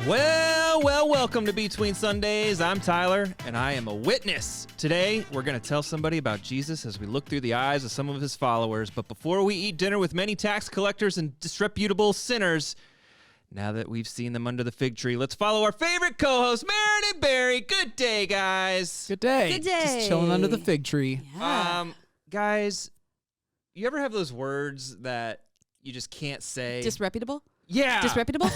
Welcome to Between Sundays. I'm Tyler, and I am a witness. Today, we're going to tell somebody about Jesus as we look through the eyes of some of his followers. But before we eat dinner with many tax collectors and disreputable sinners, now that we've seen them under the fig tree, let's follow our favorite co-hosts, Maren and Barry. Good day, guys. Good day. Good day. Just chilling under the fig tree. Yeah. Guys, you ever have those words that you just can't say? Disreputable? Yeah. Disreputable?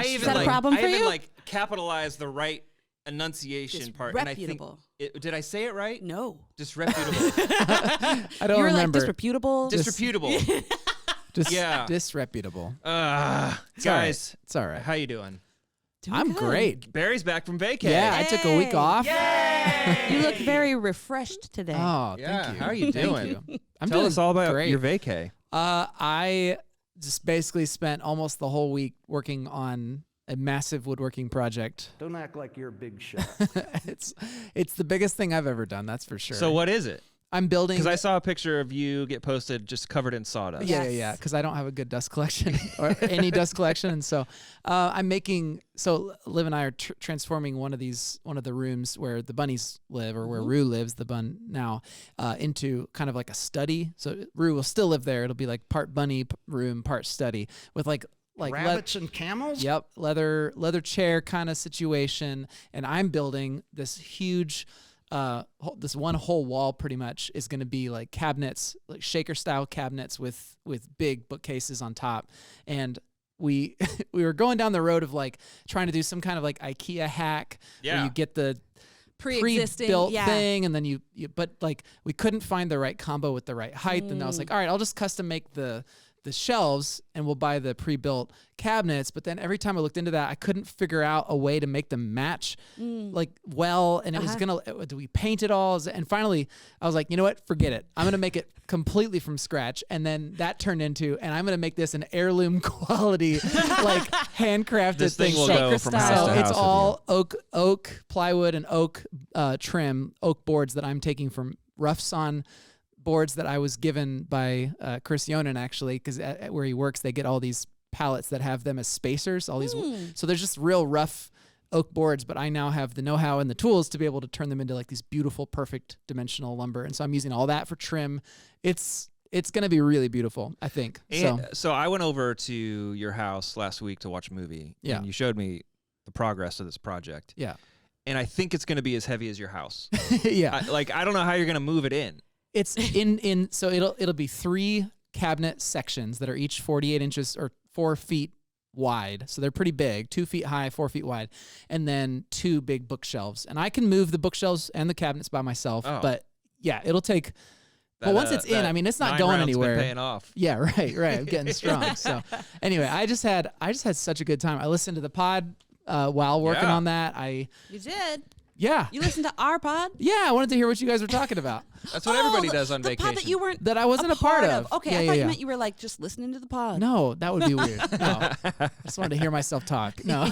Is that a problem for you? Capitalize the right enunciation part. And I think Disreputable. did I say it right? No. Disreputable. I don't You were remember. like disreputable? Disreputable. Yeah. Disreputable. Guys, It's all right. how you doing? Doing I'm good. great. Barry's back from vacay. Yeah, I took a week off. You look very refreshed today. Oh, Yeah, thank you. how are you Thank doing? you. I'm Tell doing us all about great. your vacay. I just basically spent almost the whole week working on a massive woodworking project. Don't act like you're a big shot. It's the biggest thing I've ever done, that's for sure. So what is it? I'm building. Because I saw a picture of you get posted just covered in sawdust. Yeah. Yeah. Because I don't have a good dust collection or any dust collection, and so I'm making. So Liv and I are transforming one of the rooms where the bunnies live, or where Rue lives, the bun now, into kind of like a study. So Rue will still live there. It'll be like part bunny room, part study, with like Rabbits and camels? Yep, leather chair kind of situation, and I'm building this huge. This one whole wall pretty much is going to be like cabinets, like shaker style cabinets with big bookcases on top. And we were going down the road of like trying to do some kind of like IKEA hack where you get the Pre-existing pre-built yeah. thing, and then you but like we couldn't find the right combo with the right height. And I was like, all right, I'll just custom make the shelves and we'll buy the pre-built cabinets. But then every time I looked into that, I couldn't figure out a way to make them match like well. And it was do we paint it all? And finally I was like, you know what? Forget it. I'm going to make it completely from scratch. And then that turned into, and I'm going to make this an heirloom quality, like handcrafted This thing will So- go from house so to house. it's all oak plywood and oak trim, oak boards that I'm taking from Rough Sawn boards that I was given by Chris Yonan, actually, because where he works, they get all these pallets that have them as spacers. All these, so there's just real rough oak boards, but I now have the know-how and the tools to be able to turn them into like these beautiful, perfect dimensional lumber. And so I'm using all that for trim. It's going to be really beautiful, I think. So I went over to your house last week to watch a movie. Yeah. And you showed me the progress of this project. Yeah. And I think it's going to be as heavy as your house. Yeah. I don't know how you're going to move it in. It's so it'll be 3 cabinet sections that are each 48 inches or 4 feet wide. So they're pretty big, 2 feet high, 4 feet wide, and then 2 big bookshelves. And I can move the bookshelves and the cabinets by myself, but yeah, it'll take. But once it's in, I mean, it's not going anywhere. Been paying off. Yeah, right. I'm getting strong. So anyway, I just had such a good time. I listened to the pod while working on that. You did? Yeah. You listened to our pod? Yeah, I wanted to hear what you guys were talking about. That's what everybody does on the vacation. pod that you weren't That I wasn't a part of. Okay, Yeah, I yeah, thought yeah. you meant you were like just listening to the pod. No, that would be weird. No, I just wanted to hear myself talk. No,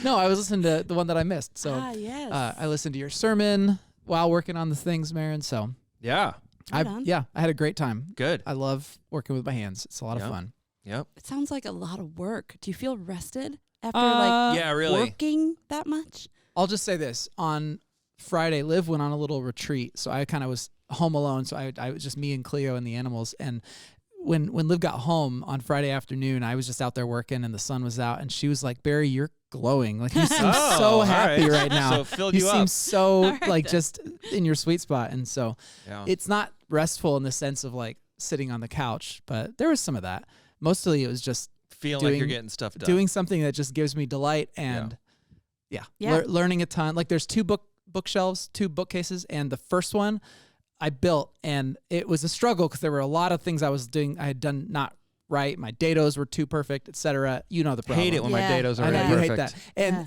no, I was listening to the one that I missed. So yes. I listened to your sermon while working on the things, Maren. So Yeah. Right on. I had a great time. Good. I love working with my hands. It's a lot of fun. Yep. It sounds like a lot of work. Do you feel rested after Yeah, really. working that much? I'll just say this. On Friday, Liv went on a little retreat, so I kind of was home alone. So I was just me and Cleo and the animals. And when Liv got home on Friday afternoon, I was just out there working, and the sun was out, and she was like, "Barry, you're glowing. Like you seem so happy right now. So it filled you you seem up. so like just in your sweet spot." And so Yeah. it's not restful in the sense of like sitting on the couch, but there was some of that. Mostly it was just Feeling like you're getting stuff done. doing something that just gives me delight and learning a ton. Like there's 2 bookshelves, 2 bookcases, and the first one I built, and it was a struggle because there were a lot of things I had done not right. My dados were too perfect, etc. You know the problem. Hate it when my dados are I know perfect. you hate that.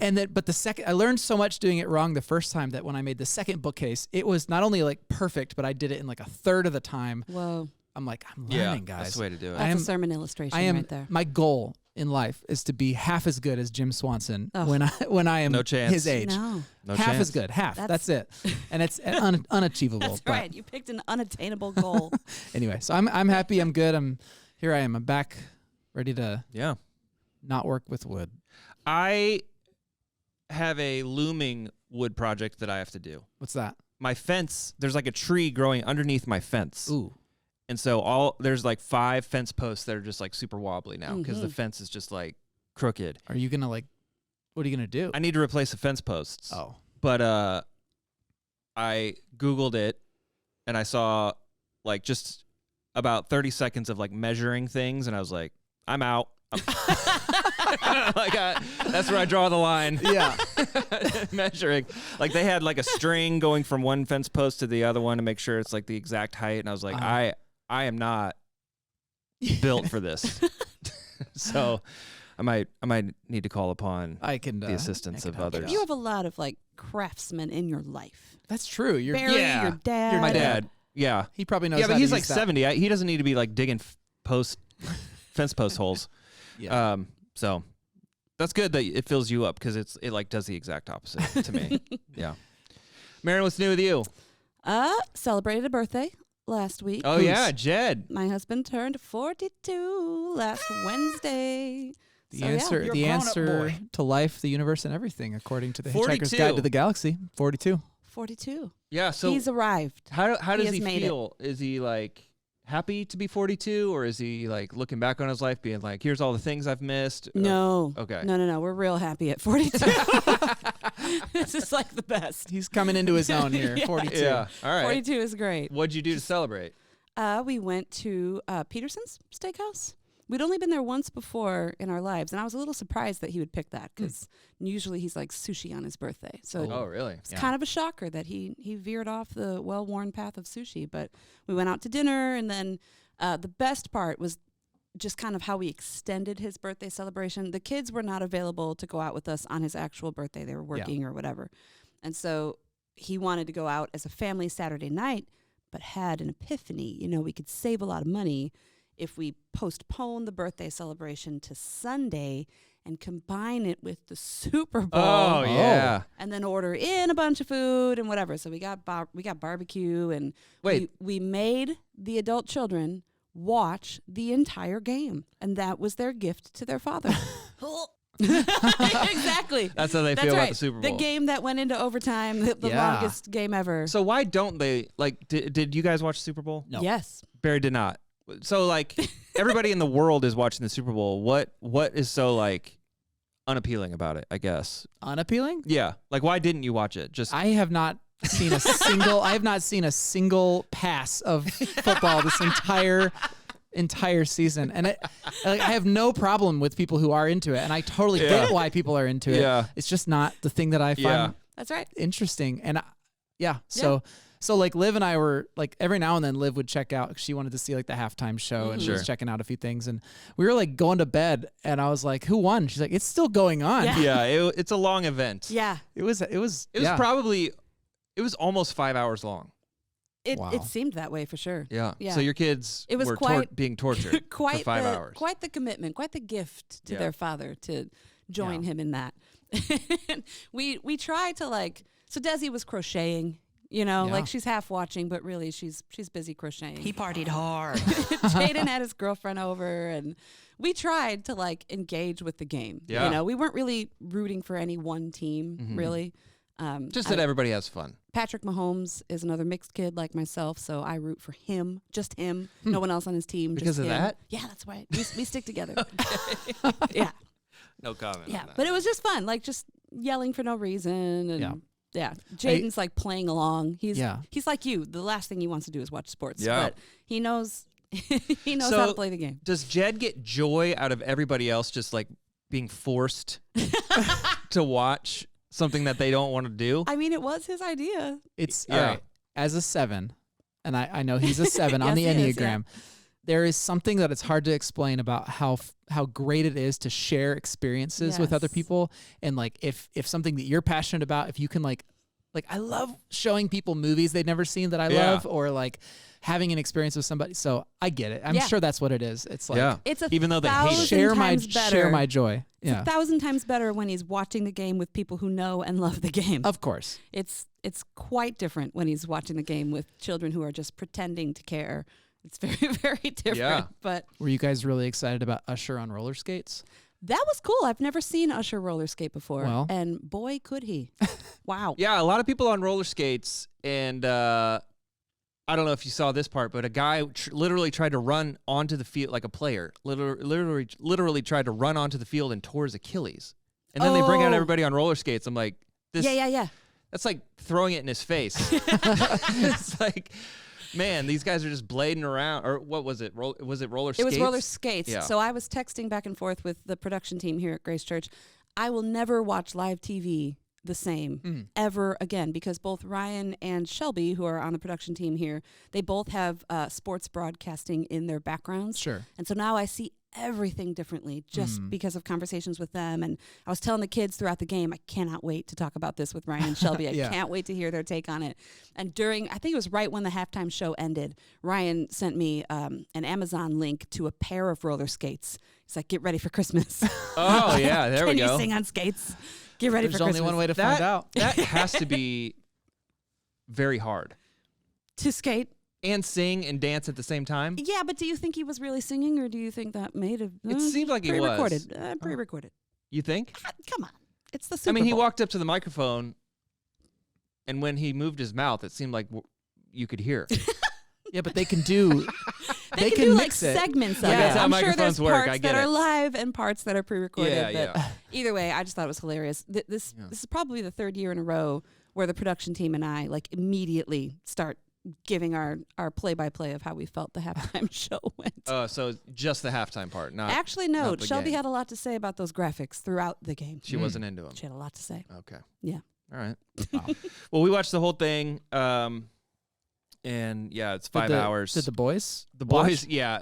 And then, but the second, I learned so much doing it wrong the first time that when I made the second bookcase, it was not only like perfect, but I did it in like a third of the time. Whoa. I'm like, I'm learning, guys. That's the way to do it. That's a sermon illustration right there. My goal in life is to be half as good as Jim Swanson when I am No chance. his age. No. No half chance. as good, half. That's it, and it's unachievable. That's but right. You picked an unattainable goal. Anyway, so I'm happy. I'm good. Here I am. I'm back, ready to not work with wood. I have a looming wood project that I have to do. What's that? My fence, there's like a tree growing underneath my fence. Ooh. And so there's like 5 fence posts that are just like super wobbly now because the Mhm. fence is just like crooked. Are you gonna like? What are you gonna do? I need to replace the fence posts. Oh. But I Googled it and I saw like just about 30 seconds of like measuring things, and I was like, I'm out. That's where I draw the line. Yeah. Measuring. Like they had like a string going from one fence post to the other one to make sure it's like the exact height, and I was like, I am not built for this. So I might need to call upon I can the assistance of others. You have a lot of like craftsmen in your life. That's true. You're Barry, Yeah. your dad. My dad. Yeah. He probably knows. Yeah, but how to he's like use that. 70. He doesn't need to be like digging fence post holes. Yeah. So that's good that it fills you up because it like does the exact opposite to me. Yeah. Marin, what's new with you? Celebrated a birthday last week. Oh yeah, Jed. My husband turned 42 last Wednesday. The So, answer, You're a the grown-up answer boy. to life, the universe, and everything, according to the 42. Hitchhiker's Guide to the Galaxy. 42. 42. Yeah. So He's arrived. how does has he made feel? Is he like happy to be 42, or is he like looking back on his life, being like, "Here's all the things I've missed"? No. Okay. No. We're real happy at 42. This is like the best. He's coming into his own here. Yeah. 42. Yeah. All right. 42 is great. What'd you do to celebrate? We went to Peterson's Steakhouse. We'd only been there once before in our lives, and I was a little surprised that he would pick that because usually he's like sushi on his birthday. So Oh, really? it's kind of a shocker that he veered off the well-worn path of sushi. But we went out to dinner, and then the best part was just kind of how we extended his birthday celebration. The kids were not available to go out with us on his actual birthday. They were working or whatever. And so he wanted to go out as a family Saturday night, but had an epiphany. You know, we could save a lot of money if we postpone the birthday celebration to Sunday and combine it with the Super Bowl. Oh yeah. And then order in a bunch of food and whatever. So we got barbecue, and Wait. we made the adult children watch the entire game, and that was their gift to their father. Exactly. That's how they That's feel right. about the Super Bowl. The game that went into overtime, the Yeah. longest game ever. So why don't they like? Did you guys watch the Super Bowl? No. Yes. Barry did not. So like everybody in the world is watching the Super Bowl. What is so like unappealing about it? I guess. Unappealing? Yeah. Like why didn't you watch it? Just I have not seen a single. I have not seen a single pass of football this entire season, and I have no problem with people who are into it, and I totally Yeah. get why people are into it. Yeah. It's just not the thing that I find Yeah. That's right. interesting, and So like Liv and I were like every now and then Liv would check out. She wanted to see like the halftime show, and she was Sure. checking out a few things, and we were like going to bed, and I was like, "Who won?" She's like, "It's still going on." Yeah. yeah. It's a long event. Yeah. It was It was yeah. probably. It was almost 5 hours long. Wow. It seemed that way for sure. Yeah. Yeah. So your kids It was were quite- being tortured Quite for 5 the, hours. Quite the commitment, quite the gift to Yeah. their father to join Yeah. him in that. we tried to like. So Desi was crocheting. You know, Yeah. like she's half watching, but really she's busy crocheting. He partied hard. Jaden had his girlfriend over, and we tried to like engage with the game. Yeah. You know, we weren't really rooting for any one team, really. Just that everybody has fun. Patrick Mahomes is another mixed kid like myself, so I root for him, just him, no one else on his team. Because just of him. that? Yeah, that's why we stick together. Yeah, No comment. yeah, on that. but it was just fun, like just yelling for no reason, and yeah, Jaden's like playing along. He's like you. The last thing he wants to do is watch sports, Yeah. but he knows he knows So- how to play the game. Does Jed get joy out of everybody else just like being forced to watch something that they don't want to do? I mean, it was his idea. It's Yeah. all right. As a 7, and I know he's a 7 on the Yes, he is, Enneagram. There is something that it's hard to explain about how great it is to share experiences with other Yes. people, and like if something that you're passionate about, if you can like I love showing people movies they've never seen that I Yeah. love, or like having an experience with somebody. So I get it. I'm Yeah. sure that's what it is. It's like yeah. It's a Even though they hate it. thousand share times better. my joy. It's Yeah, 1,000 times better when he's watching the game with people who know and love the game. of course. It's quite different when he's watching the game with children who are just pretending to care. It's very, very different. Yeah. But Were you guys really excited about Usher on roller skates? That was cool. I've never seen Usher roller skate before, Well. and boy, could he! Wow. Yeah, a lot of people on roller skates, and I don't know if you saw this part, but a guy literally tried to run onto the field like a player. Literally tried to run onto the field and tore his Achilles. And then they bring out Oh. everybody on roller skates. I'm like, this. Yeah. That's like throwing it in his face. It's like, man, these guys are just blading around. Or what was it? Was it roller skates? It was roller skates. Yeah. So I was texting back and forth with the production team here at Grace Church. I will never watch live TV the same ever again, because both Ryan and Shelby, who are on the production team here, they both have sports broadcasting in their backgrounds. Sure. And so now I see everything differently just because of conversations with them. And I was telling the kids throughout the game, I cannot wait to talk about this with Ryan and Shelby. I Yeah. can't wait to hear their take on it. And I think it was right when the halftime show ended, Ryan sent me an Amazon link to a pair of roller skates. He's like, get ready for Christmas. Oh, yeah, there we Can go. you sing on skates? Get ready There's for only Christmas. one way to find out. That has to be very hard. To skate. And sing and dance at the same time? Yeah, but do you think he was really singing, or do you think that made it? It seemed like he was. Pre-recorded. Pre-recorded. You think? Come on. It's the Super I mean, he Bowl. walked up to the microphone, and when he moved his mouth, it seemed like you could hear. Yeah, but they can do. They can do like mix it. segments of Yeah, it. that's how I'm sure there's microphones work. parts I get that are it. live and parts that are pre-recorded. Yeah, but yeah. Either way, I just thought it was hilarious. This is probably the third year in a row where the production team and I like immediately start giving our play-by-play of how we felt the halftime show went. Oh, so just the halftime part, not Actually, no. not the Shelby game. had a lot to say about those graphics throughout the game. She wasn't into him. She had a lot to say. Okay. Yeah. All right. Well, we watched the whole thing, and yeah, it's 5 hours. Did the boys? The boys, yeah.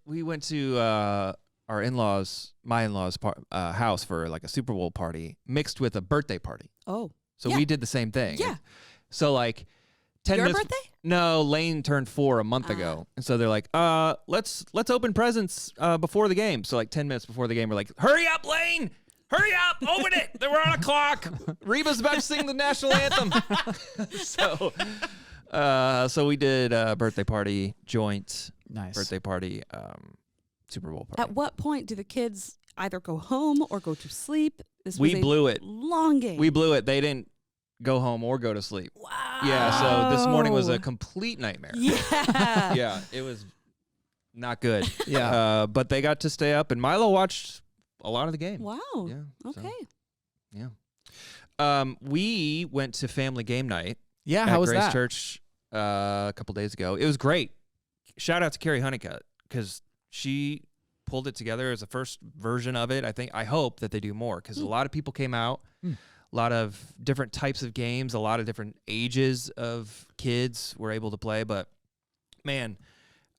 We went to our in-laws, my in-laws' house for like a Super Bowl party mixed with a birthday party. Oh. So Yeah. we did the same thing. Yeah. So like 10 Your minutes. birthday? No, Lane turned 4 a month ago, and so they're like, let's open presents before the game. So like 10 minutes before the game, we're like, hurry up, Lane. Hurry up! Open it! We're on a clock. Reba's about to sing the national anthem. So we did a birthday party, joint Nice. birthday party, Super Bowl party. At what point do the kids either go home or go to sleep? This We was a blew it. long game. We blew it. They didn't go home or go to sleep. Wow. Yeah, so this morning was a complete nightmare. Yeah. Yeah, it was not good. Yeah. But they got to stay up, and Milo watched a lot of the game. Wow. Yeah. so, Okay. yeah. We went to family game night Yeah. at How was Grace that? Church a couple days ago. It was great. Shout out to Carrie Honeycutt because she pulled it together as the first version of it. I hope that they do more because a lot of people came out, a lot of different types of games, a lot of different ages of kids were able to play. But man,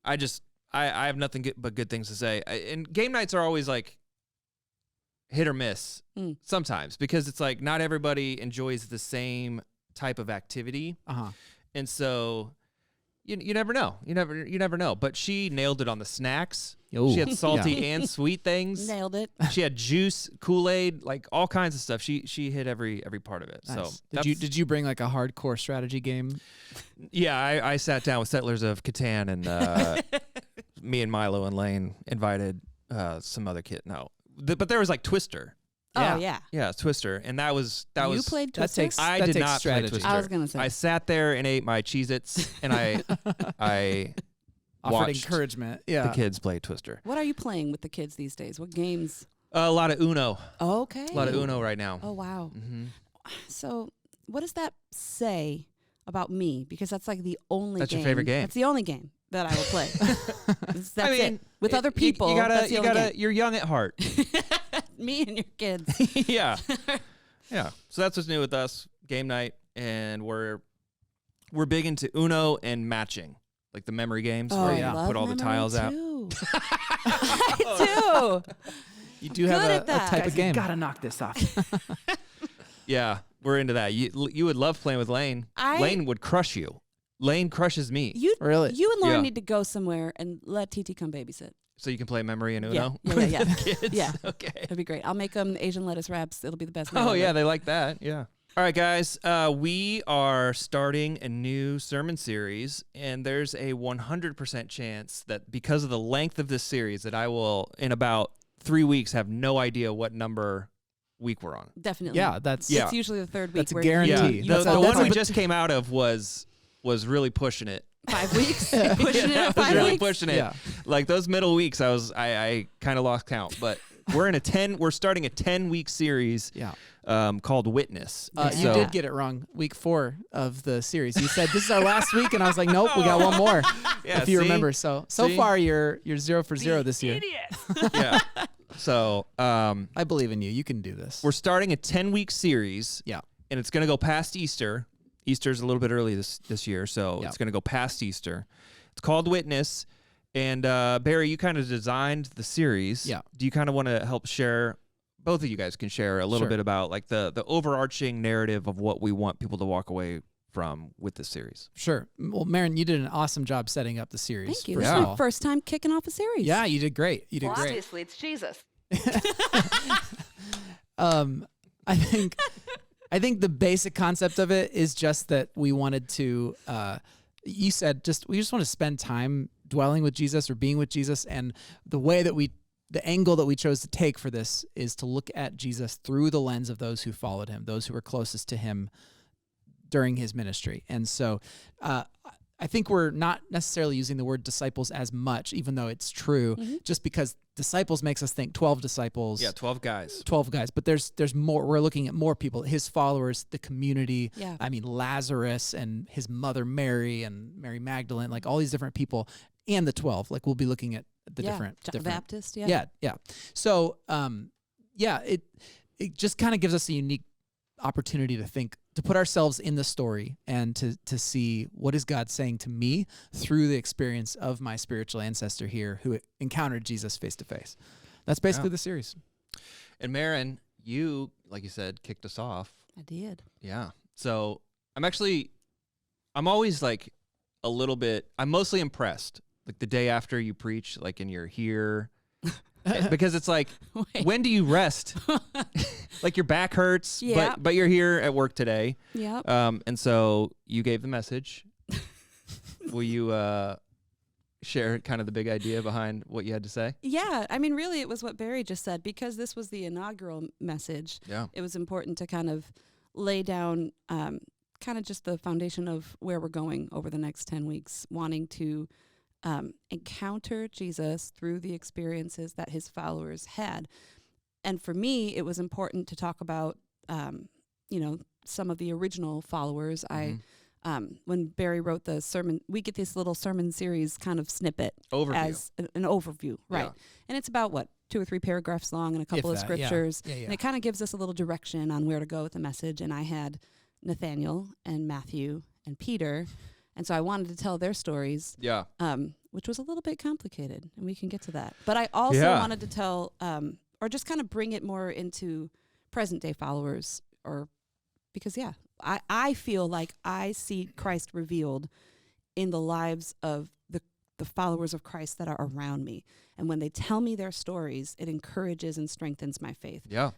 I have nothing but good things to say. And game nights are always like hit or miss sometimes because it's like not everybody enjoys the same type of activity. And so you never know. You never know. But she nailed it on the snacks. Ooh. She had salty and sweet things. Nailed it. She had juice, Kool-Aid, like all kinds of stuff. She hit every part of it. Nice. So Did you bring like a hardcore strategy game? yeah, I sat down with Settlers of Catan and me and Milo and Lane invited some other kid. No, but there was like Twister. Oh yeah. Yeah, Twister, and that was You played Twister? I that did takes not strategy. play Twister. I was gonna say. I sat there and ate my Cheez-Its, and I Offered watched encouragement. Yeah. the kids play Twister. What are you playing with the kids these days? What games? A lot of Uno. Okay. A lot of Uno right now. Oh wow. Mm-hmm. So, what does that say about me? Because that's like the only. That's your game. favorite game. That's the only game that I will play. That's I mean, it. With other people, that's the only game. You're young at heart. Me and your kids. Yeah. Yeah. So that's what's new with us. Game night, and we're big into Uno and matching, like the memory games Oh, where I you love put all the memory tiles out. too. I do. You do have Good a at that. type of game. Gotta knock this off. Yeah, we're into that. You would love playing with Lane. I- Lane would crush you. Lane crushes me. Really? You and Lauren Yeah. need to go somewhere and let TT come babysit. So you can play memory and Yeah. Uno Yeah, with yeah, the yeah. kids. Yeah. Okay. That'd be great. I'll make them Asian lettuce wraps. It'll be the best. night Oh ever. yeah, they like that. Yeah. All right, guys. We are starting a new sermon series, and there's a 100% chance that because of the length of this series, that I will, in about 3 weeks have no idea what number week we're on. Definitely. Yeah, that's Yeah. It's usually the third week. That's a where guarantee. You, The, That's the a- one that's we a- just came out of was really pushing it. 5 weeks. Pushing it I at was 5 really weeks. pushing it. Yeah. Like those middle weeks, I kind of lost count. But we're starting a 10-week series Yeah. called Witness. And You so- did get it wrong. Week 4 of the series. You said this is our last week, and I was like, nope, we got one more. Yeah, if you see? remember. So See? far you're 0 for 0 this year. Yeah. So I believe in you. You can do this. we're starting a 10-week series. Yeah. And it's going to go past Easter. Easter's a little bit early this year, so Yeah. it's going to go past Easter. It's called Witness. And Barry, you kind of designed the series. Yeah. Do you kind of want to help share? Both of you guys can share a little Sure. bit about like the overarching narrative of what we want people to walk away from with this series. Sure. Well, Marin, you did an awesome job setting up the series. Thank you. First This is of my all. first time kicking off a series. Yeah, you did great. You did Well, great. obviously, it's Jesus. I think the basic concept of it is just that we wanted to. You said we just want to spend time dwelling with Jesus or being with Jesus, and the angle that we chose to take for this is to look at Jesus through the lens of those who followed him, those who were closest to him during his ministry. And so I think we're not necessarily using the word disciples as much, even though it's true, just because disciples makes us think 12 disciples. Yeah, 12 guys. 12 guys, but there's more. We're looking at more people, his followers, the community. Yeah. I mean, Lazarus and his mother Mary and Mary Magdalene, like all these different people, and the 12. Like we'll be looking at the different John the Baptist. Yeah. yeah. So, it just kind of gives us a unique opportunity to put ourselves in the story and to see what is God saying to me through the experience of my spiritual ancestor here who encountered Jesus face to face. That's basically the series. And Marin, you, like you said, kicked us off. I did. Yeah. So I'm always like a little bit, I'm mostly impressed. Like the day after you preach, like and you're here. Because it's like, Wait. when do you rest? Like your back hurts, Yeah. but you're here at work today. Yep. And so you gave the message. Will you share kind of the big idea behind what you had to say? Yeah, I mean, really, it was what Barry just said. Because this was the inaugural message, Yeah. it was important to kind of lay down kind of just the foundation of where we're going over the next 10 weeks, wanting to encounter Jesus through the experiences that his followers had. And for me, it was important to talk about, some of the original followers. When Barry wrote the sermon, we get this little sermon series kind of snippet Overview. as an overview, right? Yeah. And it's about 2 or 3 paragraphs long and a couple of If that, yeah. scriptures. Yeah, yeah. And it kind of gives us a little direction on where to go with the message. And I had Nathaniel and Matthew and Peter. And so I wanted to tell their stories, Yeah. which was a little bit complicated, and we can get to that. But I also Yeah. wanted to tell, or just kind of bring it more into present day followers, because I feel like I see Christ revealed in the lives of the followers of Christ that are around me. And when they tell me their stories, it encourages and strengthens my faith. Yeah.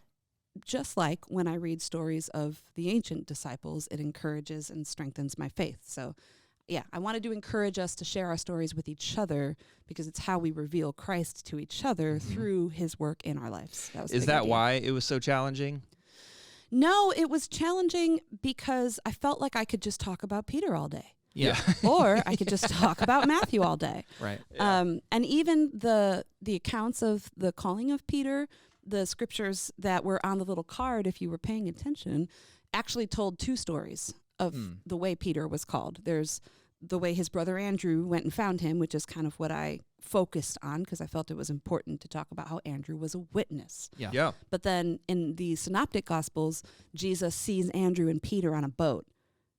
Just like when I read stories of the ancient disciples, it encourages and strengthens my faith. So, yeah, I wanted to encourage us to share our stories with each other because it's how we reveal Christ to each other through his work in our lives. That was the Is big that idea. why it was so challenging? No, it was challenging because I felt like I could just talk about Peter all day. Yeah. Or I could just talk about Matthew all day. Right. And even the accounts of the calling of Peter, the scriptures that were on the little card, if you were paying attention, actually told 2 stories of the way Peter was called. There's the way his brother Andrew went and found him, which is kind of what I focused on because I felt it was important to talk about how Andrew was a witness. Yeah. Yeah. But then in the synoptic gospels, Jesus sees Andrew and Peter on a boat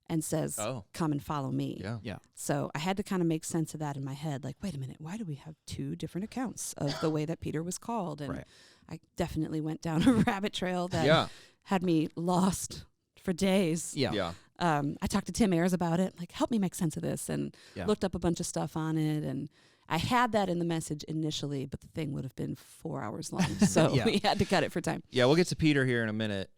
and says, Oh. come and follow me. Yeah. Yeah. So I had to kind of make sense of that in my head. Like, wait a minute, why do we have 2 different accounts of the way that Peter was called? And Right. I definitely went down a rabbit trail that Yeah. had me lost for days. Yeah. Yeah. I talked to Tim Ayers about it, like, help me make sense of this, and Yeah. looked up a bunch of stuff on it. And I had that in the message initially, but the thing would have been 4 hours long. So Yeah. we had to cut it for time. Yeah, we'll get to Peter here in a minute.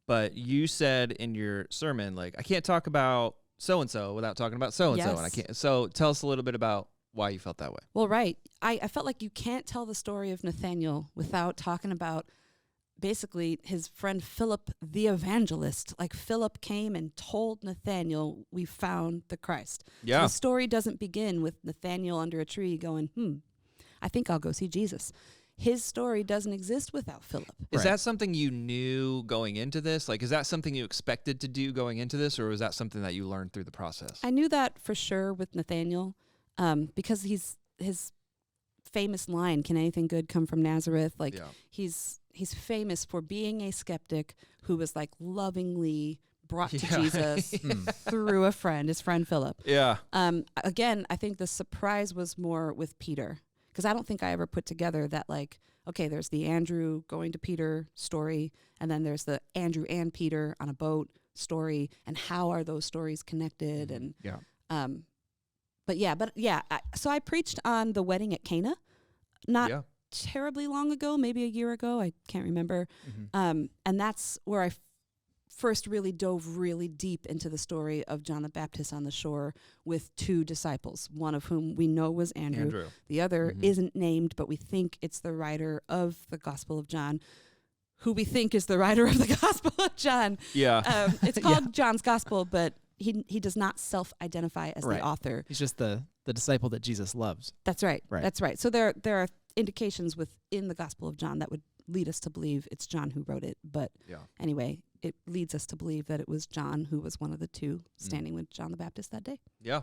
But you said in your sermon, like, I can't talk about so-and-so without talking about so-and-so. And I Yes. can't. So tell us a little bit about why you felt that way. Well, right. I felt like you can't tell the story of Nathaniel without talking about basically his friend Philip the evangelist. Like Philip came and told Nathaniel, we found the Christ. Yeah. So the story doesn't begin with Nathaniel under a tree going, I think I'll go see Jesus. His story doesn't exist without Philip. Is that something you knew going into this? Like, is that something you expected to do going into this, or was that something that you learned through the process? I knew that for sure with Nathaniel, because his famous line, "Can anything good come from Nazareth?" Like he's famous for being a skeptic who was like lovingly brought to Jesus through a friend, his friend Philip. Yeah. Again, I think the surprise was more with Peter, because I don't think I ever put together that, like, okay, there's the Andrew going to Peter story, and then there's the Andrew and Peter on a boat story, and how are those stories connected? And so I preached on the wedding at Cana, not terribly long ago, maybe a year ago, I can't remember. And that's where I first really dove really deep into the story of John the Baptist on the shore with two disciples, one of whom we know was Andrew. The other isn't named, but we think it's the writer of the Gospel of John, who we think is the writer of the Gospel of John. Yeah. It's called John's Gospel, but he does not self-identify as the author. He's just the disciple that Jesus loves. That's right. That's right. So there are indications within the Gospel of John that would lead us to believe it's John who wrote it. But anyway, it leads us to believe that it was John who was one of the two standing with John the Baptist that day. Yeah.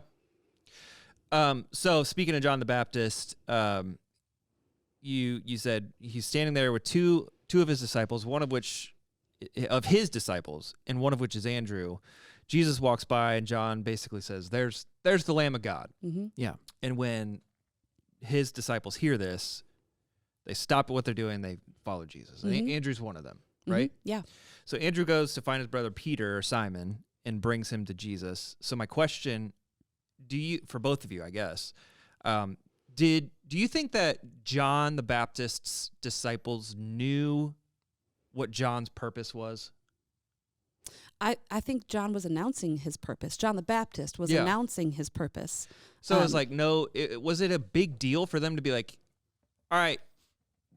So speaking of John the Baptist, you said he's standing there with two of his disciples, one of which of his disciples, and one of which is Andrew. Jesus walks by, and John basically says, "There's the Lamb of God." Yeah. And when his disciples hear this, they stop at what they're doing. They follow Jesus. And Andrew's one of them, right? Yeah. So Andrew goes to find his brother Peter, or Simon, and brings him to Jesus. So my question, for both of you, I guess, do you think that John the Baptist's disciples knew what John's purpose was? I think John was announcing his purpose. John the Baptist was announcing his purpose. So it was like, was it a big deal for them to be like, all right,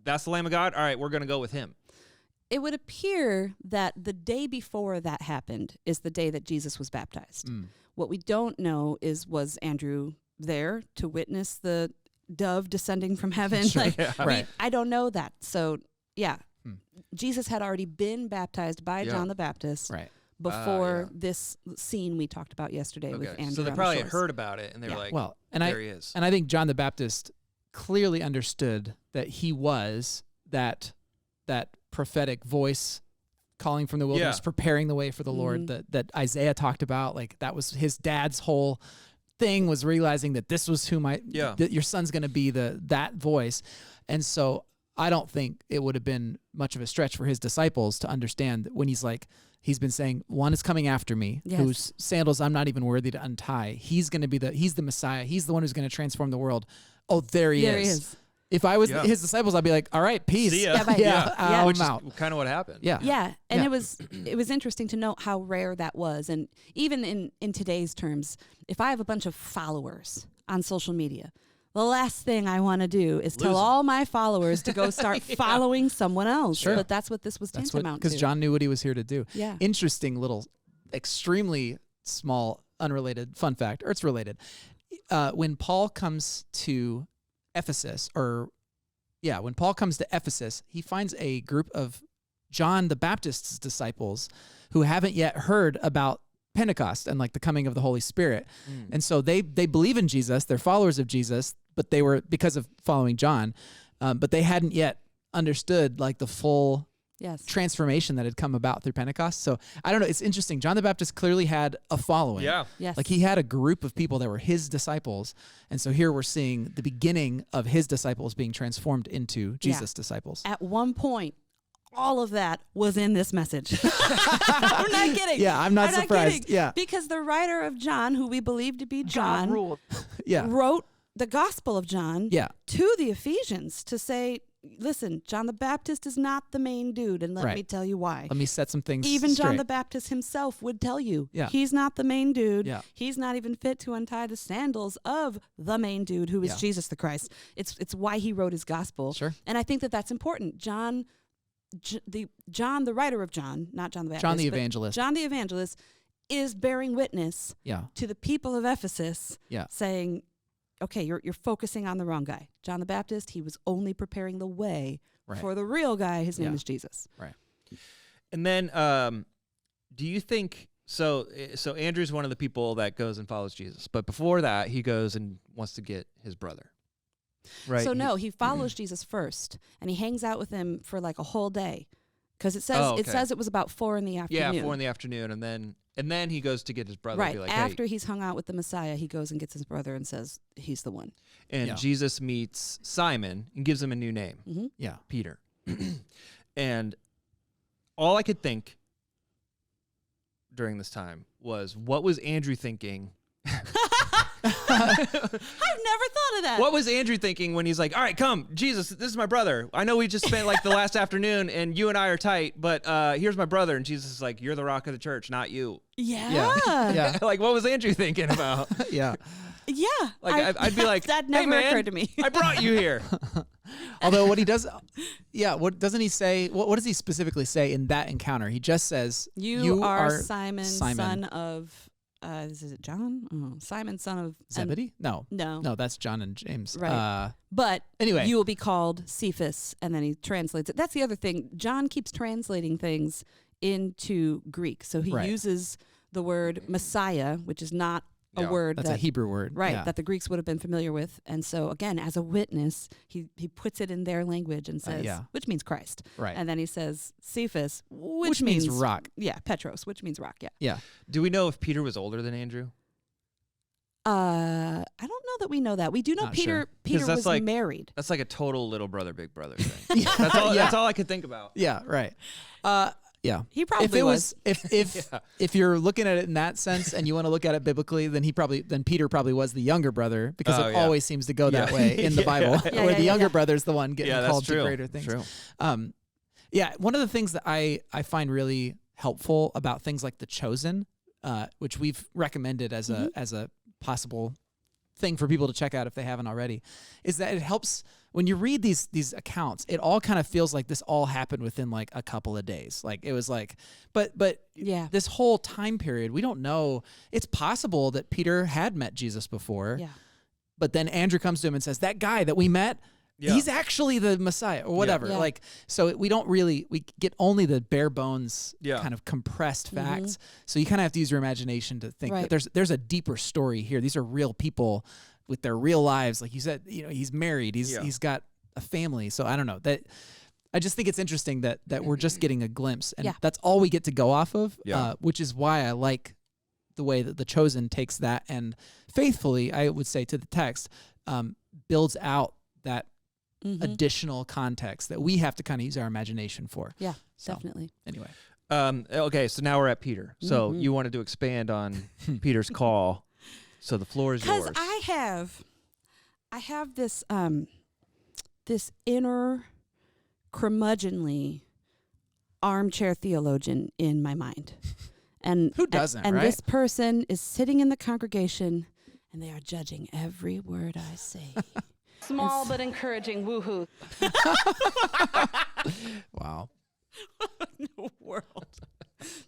that's the Lamb of God? All right, we're going to go with him. It would appear that the day before that happened is the day that Jesus was baptized. What we don't know is, was Andrew there to witness the dove descending from heaven? I don't know that. So, Jesus had already been baptized by John the Baptist before this scene we talked about yesterday with Andrew. So they probably had heard about it, and they were like, well, there he is. And I think John the Baptist clearly understood that he was that prophetic voice calling from the wilderness, preparing the way for the Lord that Isaiah talked about. Like, that was his dad's whole thing, was realizing that this was who that your son's going to be that voice. And so I don't think it would have been much of a stretch for his disciples to understand that when he's been saying, one is coming after me, whose sandals I'm not even worthy to untie. He's going to be he's the Messiah. He's the one who's going to transform the world. Oh, there he is. If I was his disciples, I'd be like, all right, peace. See ya. I'm Which out. is kind of what happened. And it was interesting to note how rare that was. And even in today's terms, if I have a bunch of followers on social media, the last thing I want to do is tell all my followers to go start following someone else. Sure. But that's what this was tantamount to. Because John knew what he was here to do. Yeah. Interesting little, extremely small, unrelated fun fact, or it's related. When Paul comes to Ephesus, he finds a group of John the Baptist's disciples who haven't yet heard about Pentecost and like the coming of the Holy Spirit. And so they believe in Jesus, they're followers of Jesus, but they were, because of following John, but they hadn't yet understood like the full transformation that had come about through Pentecost. So I don't know, it's interesting. John the Baptist clearly had a following. Like he had a group of people that were his disciples. And so here we're seeing the beginning of his disciples being transformed into Jesus' disciples. At one point, all of that was in this message. I'm not kidding. Yeah, I'm not surprised. Yeah. Because the writer of John, who we believe to be John, wrote the Gospel of John to the Ephesians to say, listen, John the Baptist is not the main dude, and let Right. me tell you why. Let me set some things Even John straight. the Baptist himself would tell you, Yeah. he's not the main dude. Yeah. He's not even fit to untie the sandals of the main dude, who is Yeah. Jesus the Christ. It's why he wrote his gospel. Sure. And I think that that's important. John, the writer of John, not John the Baptist, John the but Evangelist. John the Evangelist is bearing witness Yeah. to the people of Ephesus, Yeah. saying, okay, you're focusing on the wrong guy. John the Baptist, he was only preparing the way Right. for the real guy. His name Yeah. is Jesus. Right. And then, do you think so? So Andrew's one of the people that goes and follows Jesus, but before that, he goes and wants to get his brother. Right. So no, he follows Jesus first, and he hangs out with him for like a whole day, because it says Oh, it okay. says it was about 4 in the afternoon. Yeah, 4 in the afternoon, and then he goes to get his brother. Right And be like, after hey. he's hung out with the Messiah, he goes and gets his brother and says he's the one. And Yeah. Jesus meets Simon and gives him a new name, Mm-hmm. Yeah. Peter. And all I could think during this time was, what was Andrew thinking? I've never thought of that. What was Andrew thinking when he's like, all right, come, Jesus, this is my brother. I know we just spent like the last afternoon and you and I are tight, but here's my brother. And Jesus is like, you're the rock of the church, not you. Yeah. Yeah. Like, what was Andrew thinking about? Yeah. Yeah. Like, I'd be like, that hey, never man, occurred to me. I brought you here. Although what he does, what doesn't he say? What does he specifically say in that encounter? He just says, You are Simon, son of, is it John? Oh, Simon, son of Zebedee? No. No. That's John and James. Right. But Anyway. you will be called Cephas, and then he translates it. That's the other thing. John keeps translating things into Greek. So he Right. uses the word Messiah, which is not a word That's that a Hebrew word. right Yeah. that the Greeks would have been familiar with. And so again, as a witness, he puts it in their language and says, yeah. which means Christ. Right. And then he says Cephas, Which means rock. Yeah, Petros, which means rock. Yeah. Yeah. Do we know if Peter was older than Andrew? I don't know that we know that. We do know Not Peter. sure. Peter that's was like- married. That's like a total little brother, big brother thing. That's all I could think about. Yeah. Right. Yeah. He probably If it was. if you're looking at it in that sense and you want to look at it biblically, then Peter probably was the younger brother, because Oh, it yeah. always seems to go that Yeah. way in the Yeah. Bible, Yeah, where yeah, the yeah, younger yeah. brother's the one getting Yeah, that's called true. to greater things. True. Yeah, one of the things that I find really helpful about things like The Chosen, which we've recommended as a possible thing for people to check out if they haven't already, is that it helps when you read these accounts. It all kind of feels like this all happened within like a couple of days. Like it was like, but Yeah. this whole time period, we don't know. It's possible that Peter had met Jesus before, Yeah. but then Andrew comes to him and says, that guy that we met, Yeah. he's actually the Messiah or whatever. Yeah. Like, so we get only the bare bones Yeah. kind of compressed facts. So you kind of have to use your imagination to think Right. that there's a deeper story here. These are real people with their real lives. Like you said, he's married, he's got a family. So I don't know, that I just think it's interesting that we're just getting a glimpse, and Yeah. that's all we get to go off of, Yeah. which is why I like the way that The Chosen takes that and faithfully, I would say, to the text, builds out that additional context that we have to kind of use our imagination for. Yeah, So, definitely. Anyway. Okay, so now we're at Peter. So Mhm. you wanted to expand on Peter's call. So the floor is Because yours. I have this this inner curmudgeonly armchair theologian in my mind. And Who doesn't, and right? this person is sitting in the congregation and they are judging every word I say. Small but encouraging woohoo. Wow. the world.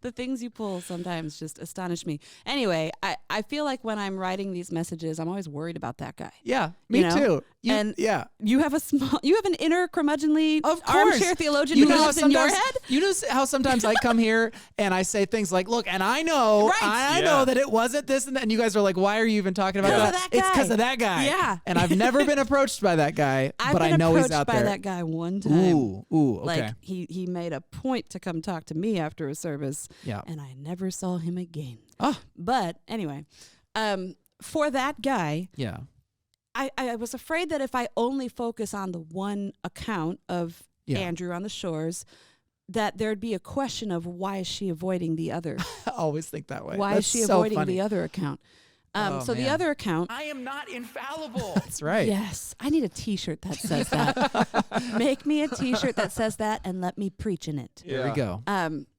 The things you pull sometimes just astonish me. Anyway, I feel like when I'm writing these messages, I'm always worried about that guy. Yeah, me You know? too. And yeah. You have an inner curmudgeonly Of course. armchair theologian You who know how lives in your sometimes head? you know how sometimes I come here and I say things like, "Look, and I know, Right. I Yeah. know that it wasn't this and that," and you guys are like, "Why are you even talking about 'Cause that?" of that It's because guy. of that guy. Yeah. And I've never been approached by that guy, I've but been I know approached he's out by there. that guy one time. Ooh, okay. Like he made a point to come talk to me after a service, Yeah. and I never saw him again. Oh, But anyway, for that guy, yeah. I was afraid that if I only focus on the one account of Yeah. Andrew on the shores, that there'd be a question of why is she avoiding the other? I always think that way. Why That's is she so avoiding funny. the other account? So the man. other account. I am not infallible. That's right. Yes, I need a T-shirt that says that. Make me a T-shirt that says that, and let me preach in it. There we go.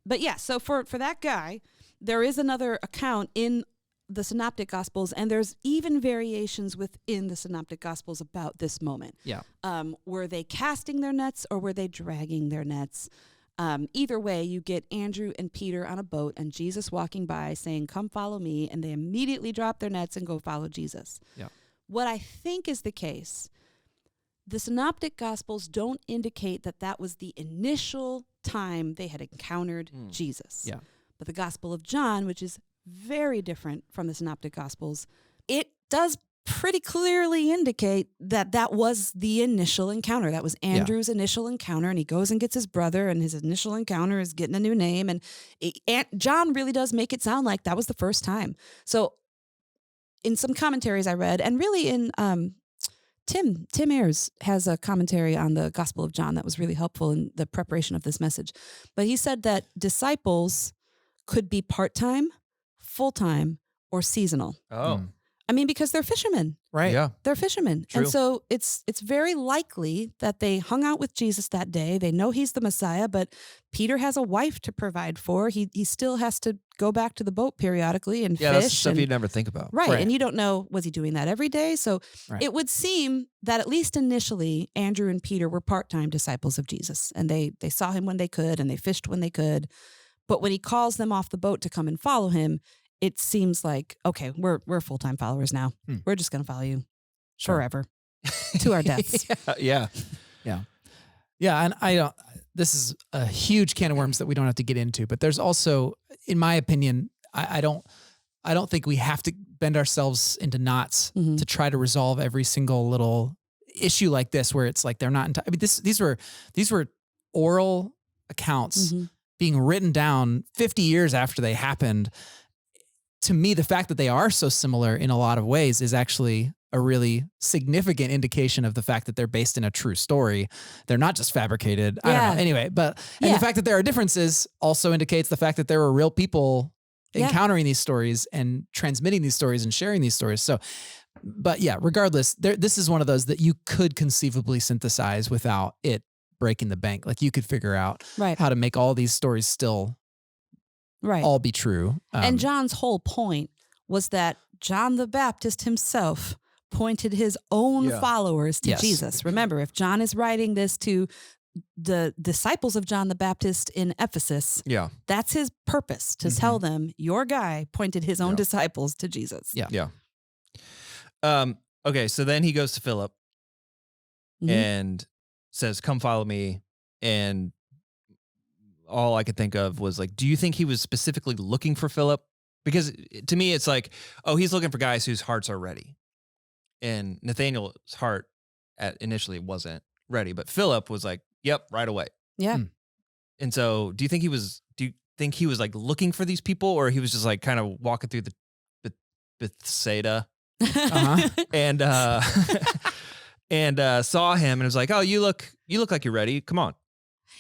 But yeah, so for that guy, there is another account in the Synoptic Gospels, and there's even variations within the Synoptic Gospels about this moment. Yeah. Were they casting their nets or were they dragging their nets? Either way, you get Andrew and Peter on a boat and Jesus walking by saying, "Come follow me," and they immediately drop their nets and go follow Jesus. Yeah. What I think is the case, the Synoptic Gospels don't indicate that that was the initial time they had encountered Jesus. Yeah. But the Gospel of John, which is very different from the Synoptic Gospels, it does pretty clearly indicate that that was the initial encounter. That was Andrew's initial encounter, and he goes and gets his brother, and his initial encounter is getting a new name. And John really does make it sound like that was the first time. So in some commentaries I read, and really in Tim Ayers has a commentary on the Gospel of John that was really helpful in the preparation of this message. But he said that disciples could be part-time, full-time, or seasonal. Oh. I mean, because they're fishermen. Right. Yeah. They're fishermen. True. And so it's very likely that they hung out with Jesus that day. They know he's the Messiah, but Peter has a wife to provide for. He still has to go back to the boat periodically and Yeah, fish. that's stuff and, you'd never think about. right. Right. And you don't know, was he doing that every day? So Right. it would seem that at least initially, Andrew and Peter were part-time disciples of Jesus. And they saw him when they could, and they fished when they could. But when he calls them off the boat to come and follow him, it seems like, okay, we're full-time followers now. We're just going to follow you forever to our deaths. Yeah. Yeah, and I don't. This is a huge can of worms that we don't have to get into. But there's also, in my opinion, I don't think we have to bend ourselves into knots Mhm. to try to resolve every single little issue like this, where it's like they're not. I mean, these were oral accounts Mhm. being written down 50 years after they happened. To me, the fact that they are so similar in a lot of ways is actually a really significant indication of the fact that they're based in a true story. They're not just fabricated. I don't Yeah. know. Anyway, and Yeah. the fact that there are differences also indicates the fact that there were real people Yeah. encountering these stories and transmitting these stories and sharing these stories. So, but yeah, regardless, this is one of those that you could conceivably synthesize without it breaking the bank. Like you could figure out Right. how to make all these stories still Right. all be true. And John's whole point was that John the Baptist himself pointed his own followers to Yes. Jesus. Remember, if John is writing this to the disciples of John the Baptist in Ephesus, Yeah. that's his purpose, to tell them your guy pointed his own disciples to Jesus. Yeah. Yeah. Okay, so then he goes to Philip Mhm. and says, "Come follow me." And all I could think of was like, do you think he was specifically looking for Philip? Because to me, it's like, oh, he's looking for guys whose hearts are ready. And Nathaniel's heart initially wasn't ready, but Philip was like, yep, right away. Yeah. And so do you think he was like looking for these people, or he was just like kind of walking through the Bethsaida Uh-huh. and and saw him and was like, "Oh, you look like you're ready. Come on."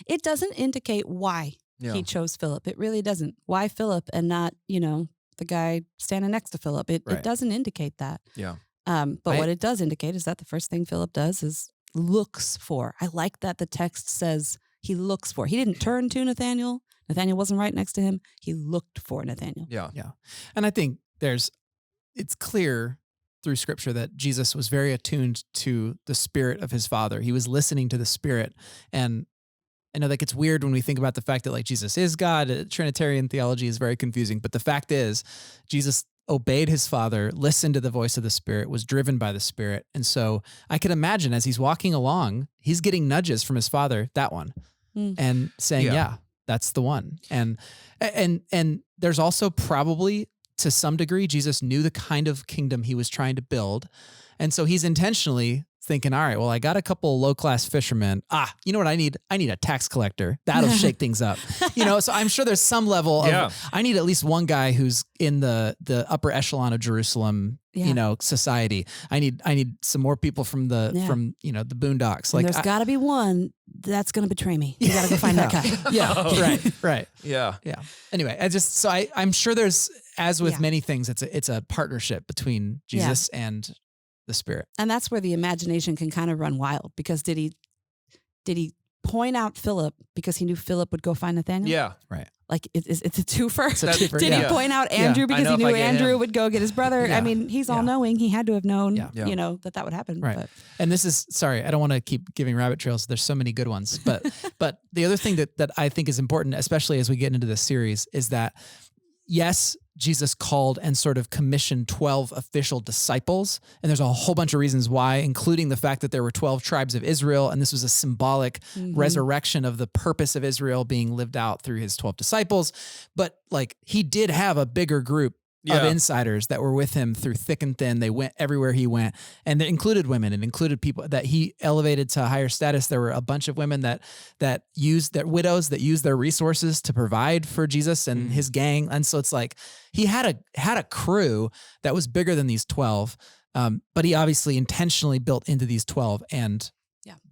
It doesn't indicate why he chose Philip. It really doesn't. Why Philip and not, the guy standing next to Philip? It Right. doesn't indicate that. Yeah. But what it does indicate is that the first thing Philip does is looks for. I like that the text says he looks for. He didn't turn to Nathaniel. Nathaniel wasn't right next to him. He looked for Nathaniel. Yeah. Yeah. And I think it's clear through scripture that Jesus was very attuned to the spirit of his Father. He was listening to the Spirit. And I know that gets weird when we think about the fact that like Jesus is God. Trinitarian theology is very confusing. But the fact is, Jesus obeyed his Father, listened to the voice of the Spirit, was driven by the Spirit. And so I can imagine as he's walking along, he's getting nudges from his Father, that one, and saying, yeah, that's the one. And there's also probably, to some degree, Jesus knew the kind of kingdom he was trying to build. And so he's intentionally thinking, all right, well, I got a couple low-class fishermen. You know what I need? I need a tax collector. That'll shake things up. So I'm sure there's some level of, I need at least one guy who's in the upper echelon of Jerusalem, society. I need some more people from the boondocks. And Like there's got to be one that's going to betray me. You got to go find that guy. Yeah, right. Yeah. Yeah. Anyway, I'm sure there's as with Yeah. many things, it's a partnership between Jesus and the Spirit. And that's where the imagination can kind of run wild, because did he point out Philip because he knew Philip would go find Nathaniel? Yeah. Right. Like it's a twofer. It's a twofer, Did yeah. he point out Andrew Yeah. because know he if knew I get Andrew him. would go get his brother? Yeah. I mean, he's all Yeah. knowing. He had to have known, Yeah. Yeah. you know, that would happen. Right. But And this is, sorry, I don't want to keep giving rabbit trails. There's so many good ones. But the other thing that I think is important, especially as we get into this series, is that yes, Jesus called and sort of commissioned 12 official disciples. And there's a whole bunch of reasons why, including the fact that there were 12 tribes of Israel. And this was a symbolic resurrection of the purpose of Israel being lived out through his 12 disciples. But like he did have a bigger group of Yeah. insiders that were with him through thick and thin. They went everywhere he went, and it included women. It included people that he elevated to higher status. There were a bunch of women that used their widows that used their resources to provide for Jesus and his gang. And so it's like he had a crew that was bigger than these 12, but he obviously intentionally built into these 12. And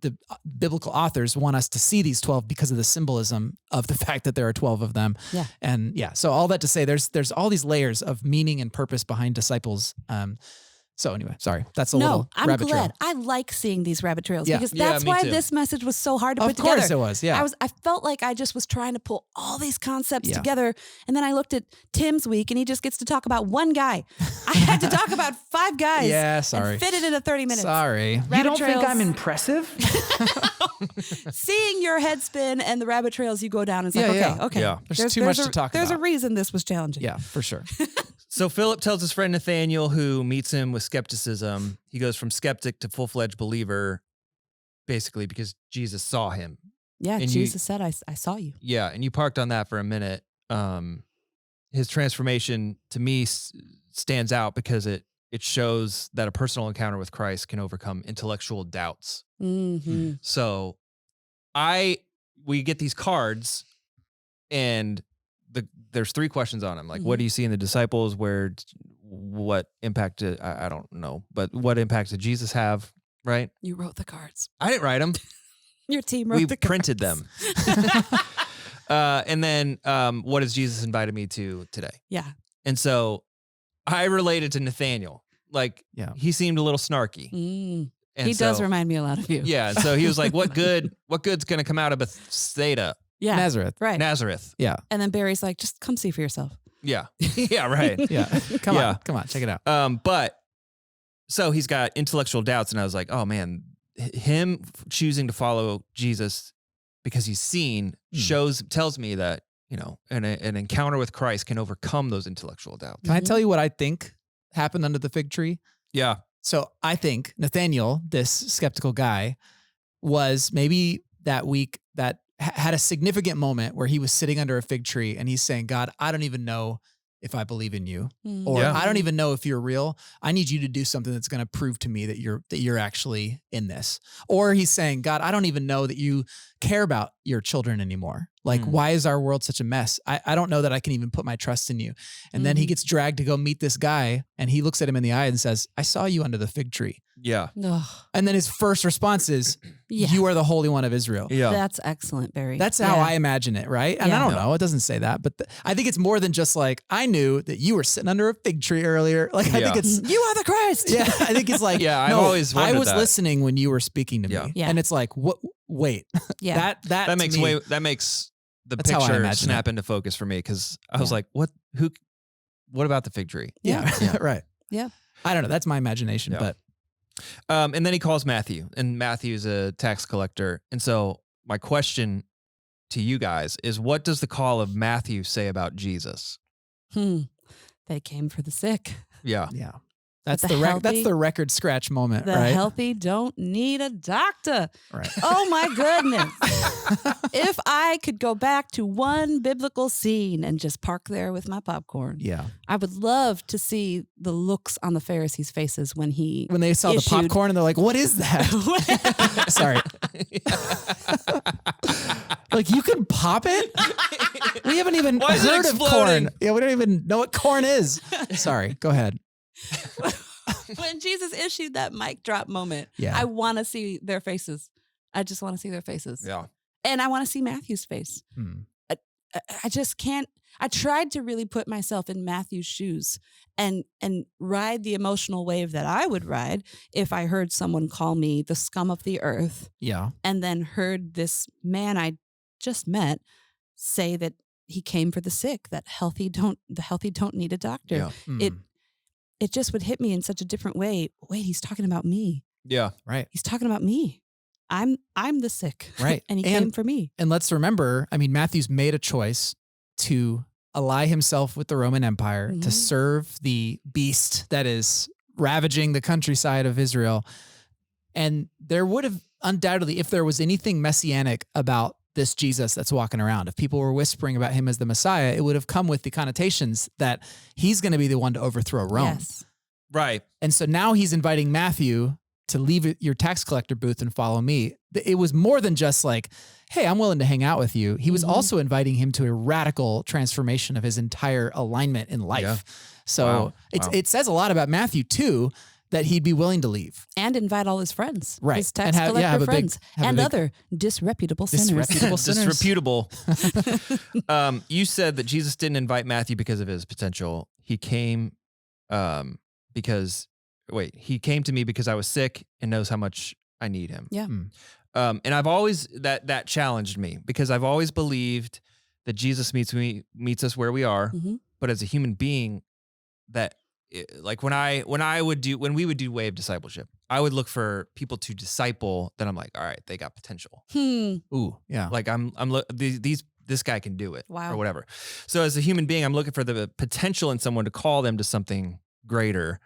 the biblical authors want us to see these 12 because of the symbolism of the fact that there are 12 of them. Yeah. And so all that to say, there's all these layers of meaning and purpose behind disciples. So anyway, sorry, that's a little I'm rabbit glad. trail. I like seeing these rabbit trails Yeah. because Yeah, that's me why too. this message was so hard to Of put together. course it was, yeah. I felt like I just was trying to pull all these concepts Yeah. together, and then I looked at Tim's week, and he just gets to talk about one guy. I had to talk about 5 guys. Yeah, sorry. And fit it into 30 minutes. Sorry. You Rabbit don't trails. think I'm impressive? Seeing your head spin and the rabbit trails you go down, it's Yeah, like, yeah. okay. Yeah. There's too much to talk There's about. a reason this was challenging. Yeah, for sure. So Philip tells his friend Nathaniel, who meets him with skepticism. He goes from skeptic to full-fledged believer, basically because Jesus saw him. Yeah, And Jesus said, I saw you. Yeah, and you parked on that for a minute. His transformation to me stands out because it shows that a personal encounter with Christ can overcome intellectual doubts. Mm-hmm. So we get these cards, and there's 3 questions on them. Like, what do you see in the disciples? What impact did, I don't know, but what impact did Jesus have? Right? You wrote the cards. I didn't write them. Your team wrote We the cards. printed them. And then what has Jesus invited me to today? Yeah. And so I related to Nathaniel. Like, Yeah. he seemed a little snarky. Mm. And He does so- remind me a lot of you. Yeah. And so he was like, what good's going to come out of Bethsaida, Yeah. Nazareth. Right. Nazareth? Yeah. And then Barry's like, just come see for yourself. Yeah. Yeah, right. Yeah. Come Yeah. on, check it out. But so he's got intellectual doubts, and I was like, oh man, him choosing to follow Jesus because he's seen tells me that, you know, an encounter with Christ can overcome those intellectual doubts. Can I tell you what I think happened under the fig tree? Yeah. So I think Nathaniel, this skeptical guy, was maybe that week that had a significant moment where he was sitting under a fig tree and he's saying, God, I don't even know if I believe in you, or Yeah. I don't even know if you're real. I need you to do something that's going to prove to me that you're actually in this. Or he's saying, God, I don't even know that you care about your children anymore. Like, why is our world such a mess? I don't know that I can even put my trust in you. And then he gets dragged to go meet this guy, and he looks at him in the eye and says, I saw you under the fig tree. Yeah. Ugh. And then his first response is, Yeah. you are the Holy One of Israel. Yeah. That's excellent, Barry. That's how I imagine it, right? And I Yeah. don't know, it doesn't say that, but I think it's more than just like, I knew that you were sitting under a fig tree earlier. Like, I think Yeah. it's, You are the Christ. yeah, I think it's like, Yeah, I've no, always I wondered was that. listening when you were speaking to Yeah. me. Yeah. And it's like, what, wait, Yeah. that That makes to me, that makes the That's how I picture imagine snap into focus for me, because I was like, what about the fig tree? yeah, right. Yeah. I don't know. That's my imagination, Yeah. but And then he calls Matthew, and Matthew's a tax collector. And so my question to you guys is, what does the call of Matthew say about Jesus? They came for the sick. Yeah. yeah, that's the that's healthy- the record scratch moment, The right? healthy don't need a doctor. Right. Oh my goodness. If I could go back to one biblical scene and just park there with my popcorn, Yeah. I would love to see the looks on the Pharisees' faces when he When they saw the issued- popcorn and they're like, what is that? Sorry. Like, you can pop it? We haven't even Why is it heard of exploding? corn. Yeah, we don't even know what corn is. Sorry, go ahead. when Jesus issued that mic drop moment, Yeah. I want to see their faces. I just want to see their faces. Yeah. And I want to see Matthew's face. Hmm. I just can't. I tried to really put myself in Matthew's shoes and ride the emotional wave that I would ride if I heard someone call me the scum of the earth, Yeah. and then heard this man I just met say that he came for the sick, that the healthy don't need a doctor. Yeah. It just would hit me in such a different way. Wait, he's talking about me. Yeah. Right. He's talking about me. I'm the sick. Right. And he came for me. And let's remember, I mean, Matthew's made a choice to ally himself with the Roman Empire to serve the beast that is ravaging the countryside of Israel. And there would have undoubtedly, if there was anything messianic about this Jesus that's walking around, if people were whispering about him as the Messiah, it would have come with the connotations that he's going to be the one to overthrow Rome. Yes. Right. And so now he's inviting Matthew to leave your tax collector booth and follow me. It was more than just like, hey, I'm willing to hang out with you. He was also inviting him to a radical transformation of his entire alignment in life. Yeah. So it says a lot about Matthew too, that he'd be willing to leave. And invite all his friends. Right. His tax And collector have a big- friends. have a And big- other disreputable sinners. Disreputable sinners. Disreputable. You said that Jesus didn't invite Matthew because of his potential. He came he came to me because I was sick and knows how much I need him. Yeah. And I've always, that challenged me because I've always believed that Jesus meets us where we are, but as a human being, that like when we would do Way of Discipleship, I would look for people to disciple that I'm like, all right, they got potential. Ooh, yeah. Like this guy can do it, Wow. or whatever. So as a human being, I'm looking for the potential in someone to call them to something greater.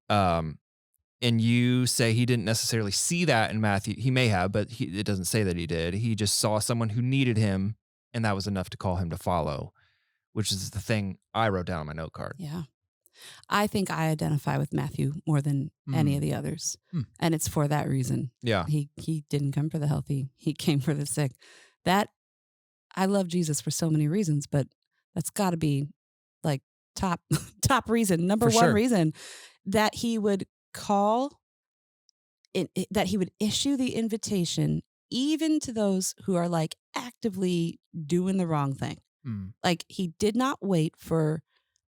And you say he didn't necessarily see that in Matthew. He may have, but it doesn't say that he did. He just saw someone who needed him, and that was enough to call him to follow, which is the thing I wrote down on my note card. Yeah. I think I identify with Matthew more than any of the others. And it's for that reason. Yeah. He didn't come for the healthy. He came for the sick. That I love Jesus for so many reasons, but that's got to be like top reason, number For one sure. reason that he would call that he would issue the invitation even to those who are like actively doing the wrong thing. Like he did not wait for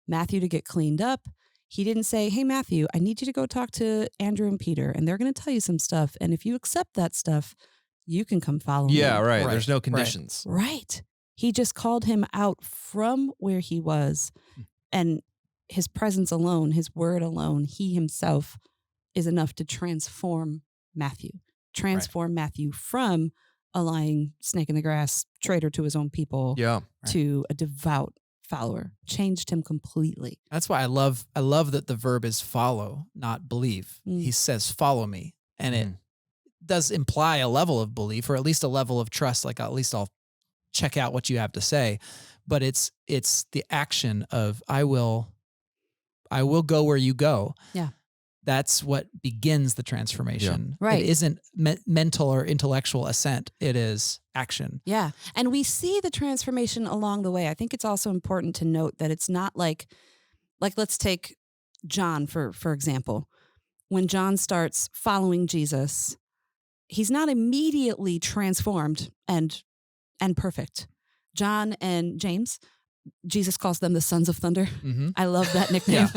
Matthew to get cleaned up. He didn't say, hey, Matthew, I need you to go talk to Andrew and Peter, and they're going to tell you some stuff. And if you accept that stuff, you can come follow me. Yeah, right. Right, There's no right. conditions. Right. He just called him out from where he was, and his presence alone, his word alone, he himself is enough to transform Matthew from a lying snake in the grass, traitor to his own people, Yeah. to a devout follower. Changed him completely. That's why I love that the verb is follow, not believe. He says, follow me. And it does imply a level of belief, or at least a level of trust. Like, at least I'll check out what you have to say. But it's the action of I will go where you go. Yeah. That's what begins the transformation. Yeah. Right. It isn't mental or intellectual assent. It is action. Yeah. And we see the transformation along the way. I think it's also important to note that it's not like let's take John for example. When John starts following Jesus, he's not immediately transformed and perfect. John and James, Jesus calls them the sons of thunder. I love that nickname,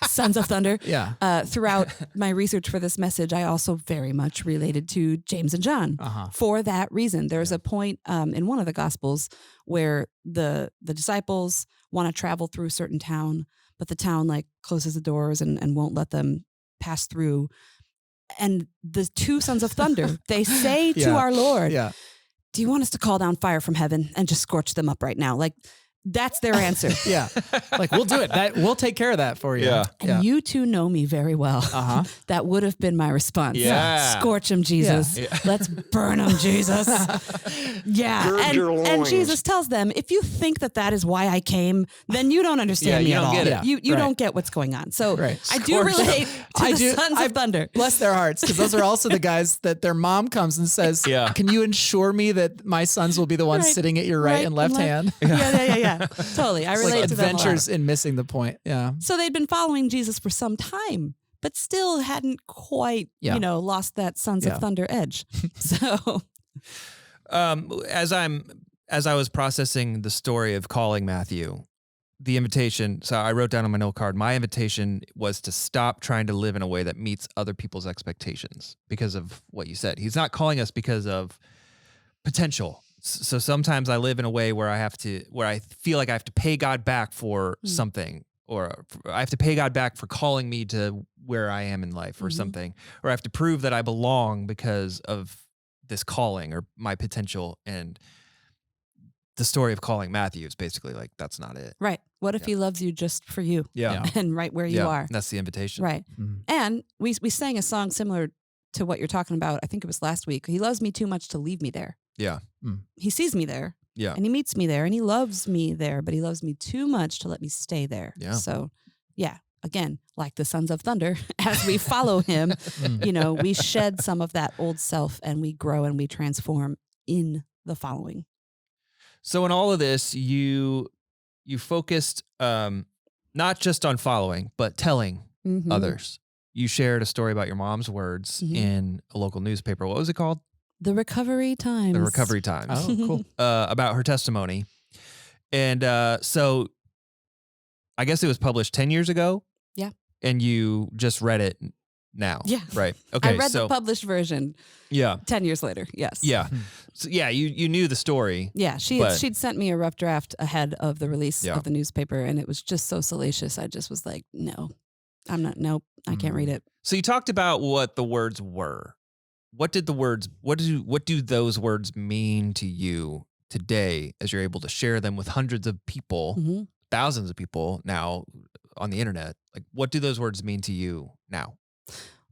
sons of thunder. Yeah. Throughout my research for this message, I also very much related to James and John for that reason. There's a point in one of the Gospels where the disciples want to travel through a certain town, but the town like closes the doors and won't let them pass through. And the two sons of thunder, they say to our Lord, do you want us to call down fire from heaven and just scorch them up right now? Like, that's their answer. Like, we'll do it. We'll take care of that for you. Yeah. And you two know me very well. That would have been my response. Yeah. Scorch them, Jesus. Yeah. Let's burn them, Jesus. And Jesus tells them, if you think that is why I came, then you don't understand me you at don't all. get it. You don't get what's going on. So I do Scorch relate to the sons of thunder. Bless their hearts, because those are also the guys that their mom comes and says, can you ensure me that my sons will be the ones sitting at your right and left hand? Yeah. Totally. I relate Like to them a lot. adventures in missing the point. Yeah. So they'd been following Jesus for some time, but still hadn't quite, lost that Sons of Thunder edge. So As I'm as I was processing the story of calling Matthew, the invitation, so I wrote down on my note card, my invitation was to stop trying to live in a way that meets other people's expectations because of what you said. He's not calling us because of potential. So sometimes I live in a way where I feel like I have to pay God back for something, or I have to pay God back for calling me to where I am in life or something, or I have to prove that I belong because of this calling or my potential. And the story of calling Matthew is basically like, that's not it. Right. What if he loves you just for you? Yeah. And right where you are. That's the invitation. Right. And we sang a song similar to what you're talking about. I think it was last week. He loves me too much to leave me there. Yeah. He sees me there. Yeah. And he meets me there and he loves me there, but he loves me too much to let me stay there. Yeah. So, yeah, again, like the sons of thunder, as we follow him, we shed some of that old self and we grow and we transform in the following. So in all of this, you focused not just on following, but telling others. You shared a story about your mom's words in a local newspaper. What was it called? The Recovery Times. The Recovery Times. Oh, cool. About her testimony. And so I guess it was published 10 years ago. Yeah. And you just read it now. Yeah. Right. Okay. I read the published version. Yeah. 10 years later. Yes. Yeah. So yeah, you knew the story. Yeah. She'd sent me a rough draft ahead of the release of the newspaper, and it was just so salacious. I just was like, no, nope, I can't read it. So you talked about what the words were. What do those words mean to you today as you're able to share them with hundreds of people, thousands of people now on the internet? Like, what do those words mean to you now?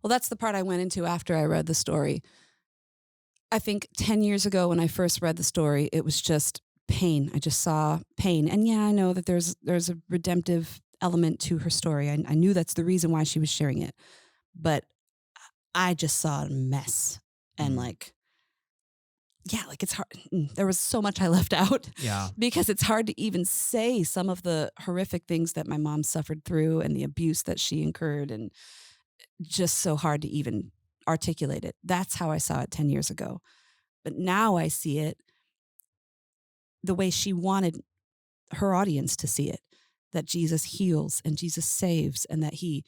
Well, that's the part I went into after I read the story. I think 10 years ago when I first read the story, it was just pain. I just saw pain. And yeah, I know that there's a redemptive element to her story. I knew that's the reason why she was sharing it. But I just saw a mess. And it's hard. There was so much I left out. Yeah. Because it's hard to even say some of the horrific things that my mom suffered through and the abuse that she incurred, and just so hard to even articulate it. That's how I saw it 10 years ago. But now I see it the way she wanted her audience to see it, that Jesus heals and Jesus saves, and that he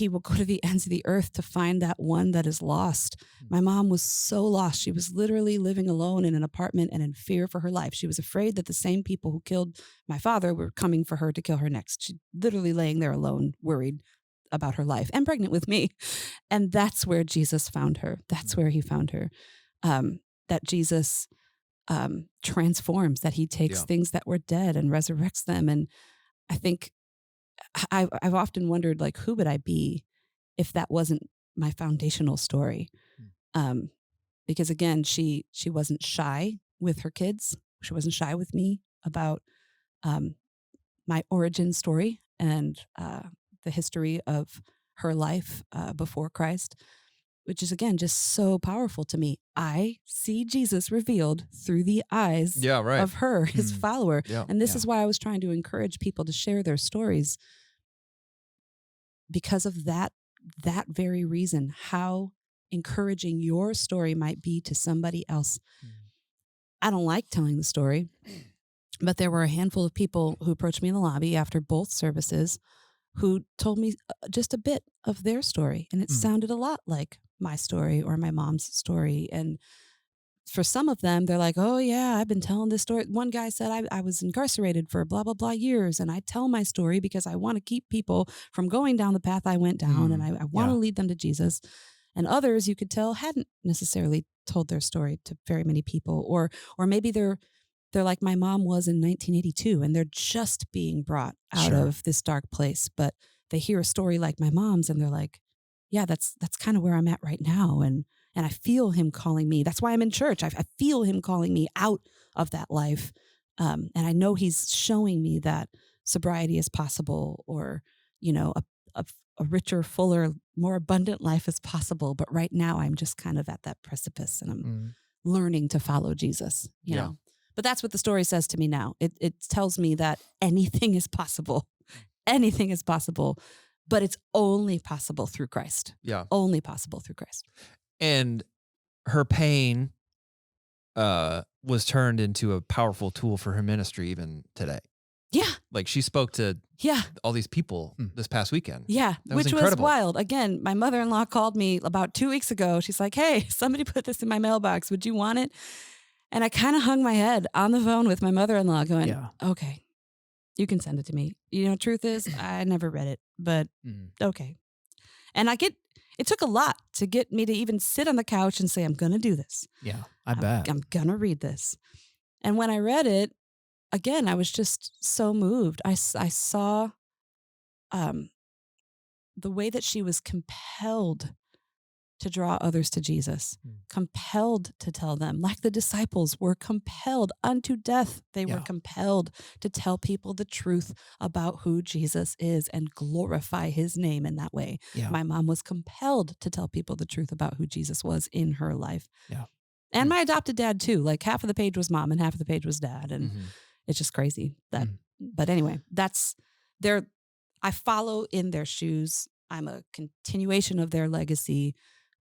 will go to the ends of the earth to find that one that is lost. My mom was so lost. She was literally living alone in an apartment and in fear for her life. She was afraid that the same people who killed my father were coming for her to kill her next. She literally laying there alone, worried about her life, and pregnant with me. And that's where Jesus found her. That's where he found her. That Jesus transforms, that he takes things that were dead and resurrects them. And I think I've often wondered, like, who would I be if that wasn't my foundational story? Because again, she wasn't shy with her kids. She wasn't shy with me about my origin story and the history of her life before Christ, which is, again, just so powerful to me. I see Jesus revealed through the eyes of her, his follower. Yeah. And this is why I was trying to encourage people to share their stories, because of that very reason, how encouraging your story might be to somebody else. I don't like telling the story, but there were a handful of people who approached me in the lobby after both services who told me just a bit of their story. And it sounded a lot like my story or my mom's story. And for some of them, they're like, oh yeah, I've been telling this story. One guy said, I was incarcerated for blah, blah, blah years. And I tell my story because I want to keep people from going down the path I went down. And I want to lead them to Jesus. And others, you could tell, hadn't necessarily told their story to very many people. Or maybe they're like my mom was in 1982, and they're just being brought out of this dark place. But they hear a story like my mom's, and they're like, yeah, that's kind of where I'm at right now. And I feel him calling me. That's why I'm in church. I feel him calling me out of that life. And I know he's showing me that sobriety is possible, or, a richer, fuller, more abundant life is possible. But right now I'm just kind of at that precipice, and I'm learning to follow Jesus, you know. But that's what the story says to me now. It tells me that anything is possible. Anything is possible, but it's only possible through Christ. Yeah. Only possible through Christ. And her pain was turned into a powerful tool for her ministry even today. Yeah. Like she spoke to Yeah. all these people this past weekend. Yeah. That was Which was incredible. wild. Again, my mother-in-law called me about 2 weeks ago. She's like, hey, somebody put this in my mailbox. Would you want it? And I kind of hung my head on the phone with my mother-in-law going, okay, you can send it to me. You know, truth is, I never read it, but okay. And it took a lot to get me to even sit on the couch and say, I'm going to do this. Yeah, I bet. I'm going to read this. And when I read it, again, I was just so moved. I saw the way that she was compelled to draw others to Jesus, compelled to tell them, like the disciples were compelled unto death. They were compelled to tell people the truth about who Jesus is and glorify his name in that way. Yeah. My mom was compelled to tell people the truth about who Jesus was in her life. Yeah. And my adopted dad too. Like half of the page was mom and half of the page was dad. And it's just crazy that, but anyway, I follow in their shoes. I'm a continuation of their legacy.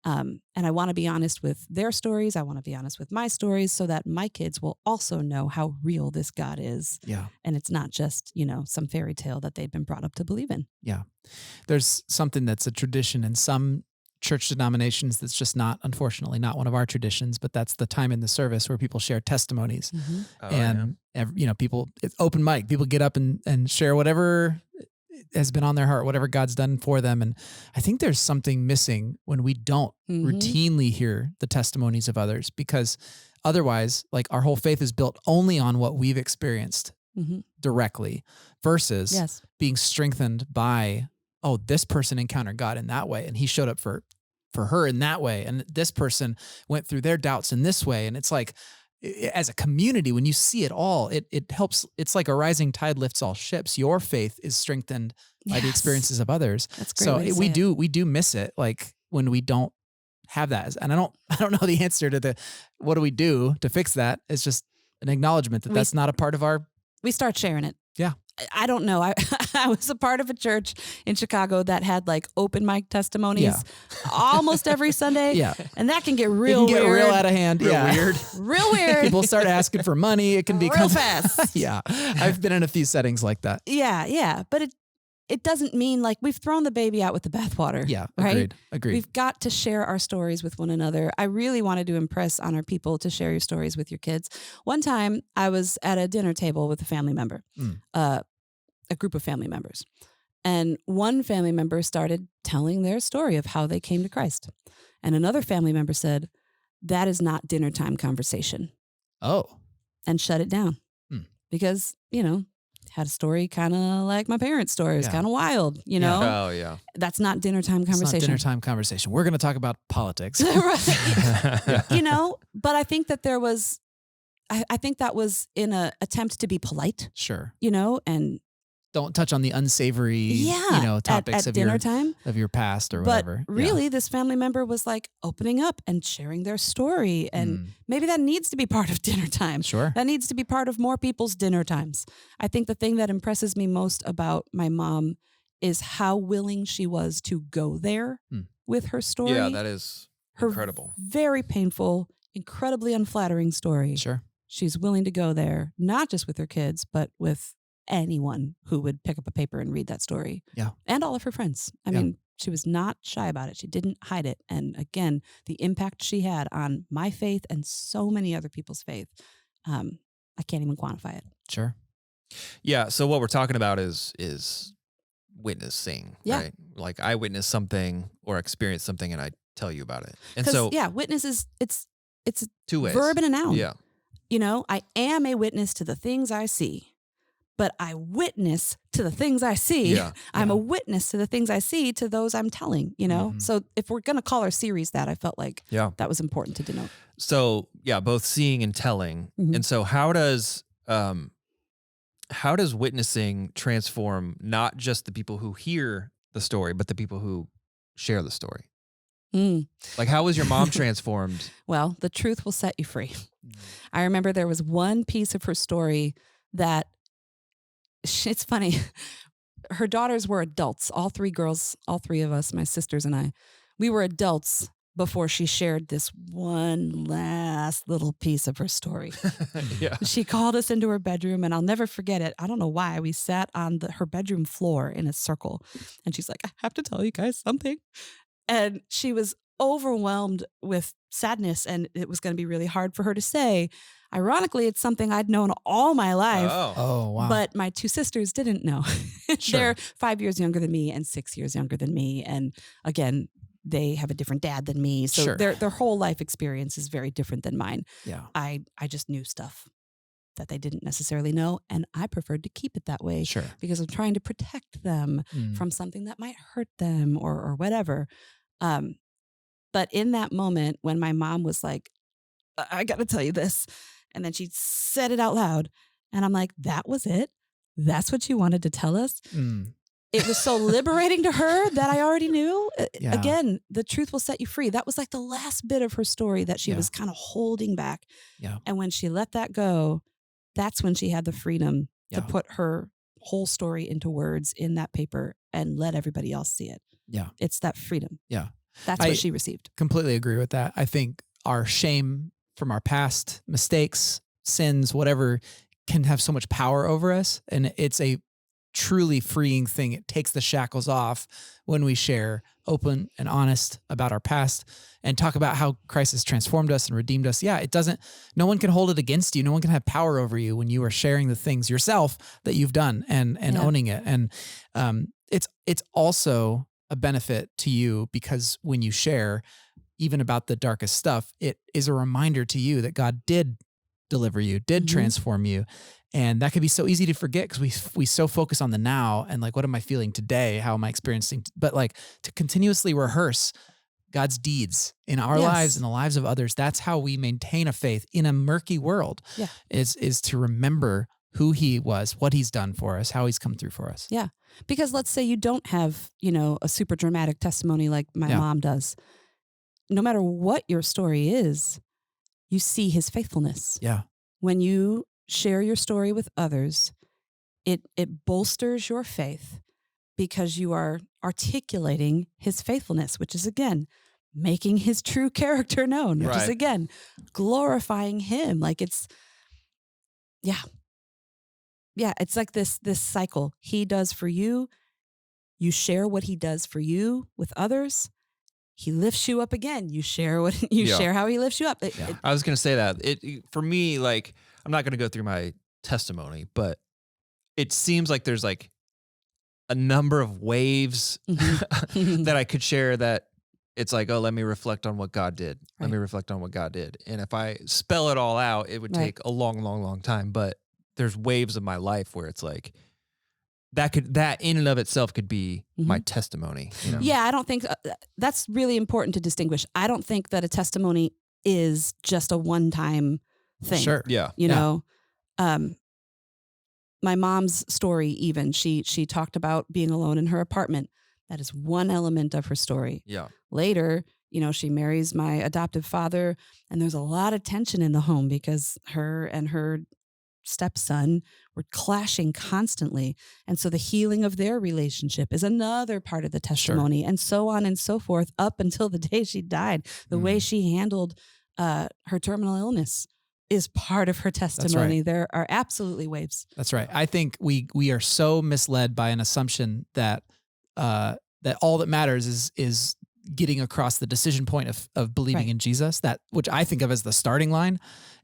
And I want to be honest with their stories. I want to be honest with my stories so that my kids will also know how real this God is. Yeah. And it's not just, some fairy tale that they've been brought up to believe in. Yeah. There's something that's a tradition in some church denominations that's just not, unfortunately, not one of our traditions, but that's the time in the service where people share testimonies. People, it's open mic. People get up and share whatever has been on their heart, whatever God's done for them. And I think there's something missing when we don't routinely hear the testimonies of others, because otherwise, like, our whole faith is built only on what we've experienced directly versus being strengthened by, oh, this person encountered God in that way, and he showed up for her in that way, and this person went through their doubts in this way. And it's like, as a community, when you see it all, it helps. It's like a rising tide lifts all ships. Your faith is strengthened by the experiences of others. That's great. So we do miss it, like, when we don't have that. And I don't know the answer to what do we do to fix that. It's just an acknowledgement that that's not a part of our. We start sharing it. Yeah. I don't know. I was a part of a church in Chicago that had like open mic testimonies almost every Sunday. Yeah. And that can get It real can get weird. real out of hand. Weird. Real weird. People start asking for money. It can be real fast. Yeah. I've been in a few settings like that. Yeah. But it doesn't mean like we've thrown the baby out with the bathwater. Yeah. Right? Agreed. We've got to share our stories with one another. I really wanted to impress on our people to share your stories with your kids. One time I was at a dinner table with a family member, a group of family members. And one family member started telling their story of how they came to Christ. And another family member said, that is not dinner time conversation. Oh. And shut it down. Because, had a story kind of like my parents' story. It was kind of wild, Oh, yeah. That's not dinner time conversation. It's not dinner time conversation. We're going to talk about politics. Right. But I think that there was, I think that was in an attempt to be polite, Sure. And don't touch on the unsavory, topics at of dinner time of your past or but whatever. really, this family member was like opening up and sharing their story, and maybe that needs to be part of dinner time. Sure. That needs to be part of more people's dinner times. I think the thing that impresses me most about my mom is how willing she was to go there with her story. Yeah, that is incredible. Very painful, incredibly unflattering story. Sure. She's willing to go there, not just with her kids, but with anyone who would pick up a paper and read that story. Yeah. And all of her friends. I mean, she was not shy about it. She didn't hide it. And again, the impact she had on my faith and so many other people's faith, I can't even quantify it. Sure. Yeah. So what we're talking about is witnessing, right? Like I witnessed something or experienced something and I tell you about it. And so witness is it's two ways. Verb and a noun. Yeah. I am a witness to the things I see. But I witness to the things I see. Yeah. I'm a witness to the things I see to those I'm telling, So if we're going to call our series that, I felt like that was important to denote. So both seeing and telling. And so how does witnessing transform not just the people who hear the story, but the people who share the story? Like how was your mom transformed? Well, the truth will set you free. I remember there was one piece of her story that it's funny. Her daughters were adults. All three girls, all three of us, my sisters and I, we were adults before she shared this one last little piece of her story. Yeah. She called us into her bedroom, and I'll never forget it. I don't know why. We sat on her bedroom floor in a circle, and she's like, I have to tell you guys something. And she was overwhelmed with sadness, and it was going to be really hard for her to say. Ironically, it's something I'd known all my life. Oh, wow. But my two sisters didn't know. Sure. They're 5 years younger than me and 6 years younger than me. And again, they have a different dad than me. So Sure. their whole life experience is very different than mine. Yeah. I just knew stuff that they didn't necessarily know. And I preferred to keep it that way Sure. because I'm trying to protect them from something that might hurt them or whatever. But in that moment when my mom was like, I got to tell you this. And then she said it out loud. And I'm like, that was it? That's what you wanted to tell us? It was so liberating to her that I already knew. Yeah. Again, the truth will set you free. That was like the last bit of her story that she was kind of holding back. Yeah. And when she let that go, that's when she had the freedom to put her whole story into words in that paper and let everybody else see it. Yeah. It's that freedom. Yeah. That's what she received. Completely agree with that. I think our shame from our past mistakes, sins, whatever, can have so much power over us. And it's a truly freeing thing. It takes the shackles off when we share open and honest about our past and talk about how Christ has transformed us and redeemed us. Yeah, it doesn't, no one can hold it against you. No one can have power over you when you are sharing the things yourself that you've done and owning it. And it's also a benefit to you because when you share, even about the darkest stuff, it is a reminder to you that God did deliver you, did transform you. And that could be so easy to forget because we so focus on the now and like, what am I feeling today? How am I experiencing? But like to continuously rehearse God's deeds in our lives and the lives of others. That's how we maintain a faith in a murky world is to remember who he was, what he's done for us, how he's come through for us. Yeah. Because let's say you don't have, a super dramatic testimony like my mom does. No matter what your story is, you see his faithfulness. Yeah. When you share your story with others, it bolsters your faith because you are articulating his faithfulness, which is, again, making his true character known, which is, again, glorifying him. Like it's like this cycle. He does for you. You share what he does for you with others. He lifts you up again. You share share how he lifts you up. I was going to say that for me, like, I'm not going to go through my testimony, but it seems like there's like a number of waves that I could share that it's like, oh, let me reflect on what God did. Right. Let me reflect on what God did. And if I spell it all out, it would take a long, long, long time. But there's waves of my life where it's like, that in and of itself could be my testimony. Yeah, I don't think that's really important to distinguish. I don't think that a testimony is just a one-time thing. Sure. Yeah. You know, my mom's story, even she talked about being alone in her apartment. That is one element of her story. Yeah. Later, she marries my adoptive father, and there's a lot of tension in the home because her and her stepson were clashing constantly. And so the healing of their relationship is another part of the testimony, and so on and so forth up until the day she died. The way she handled her terminal illness is part of her testimony. Right. There are absolutely waves. That's right. I think we are so misled by an assumption that that all that matters is getting across the decision point of believing in Jesus, that which I think of as the starting line.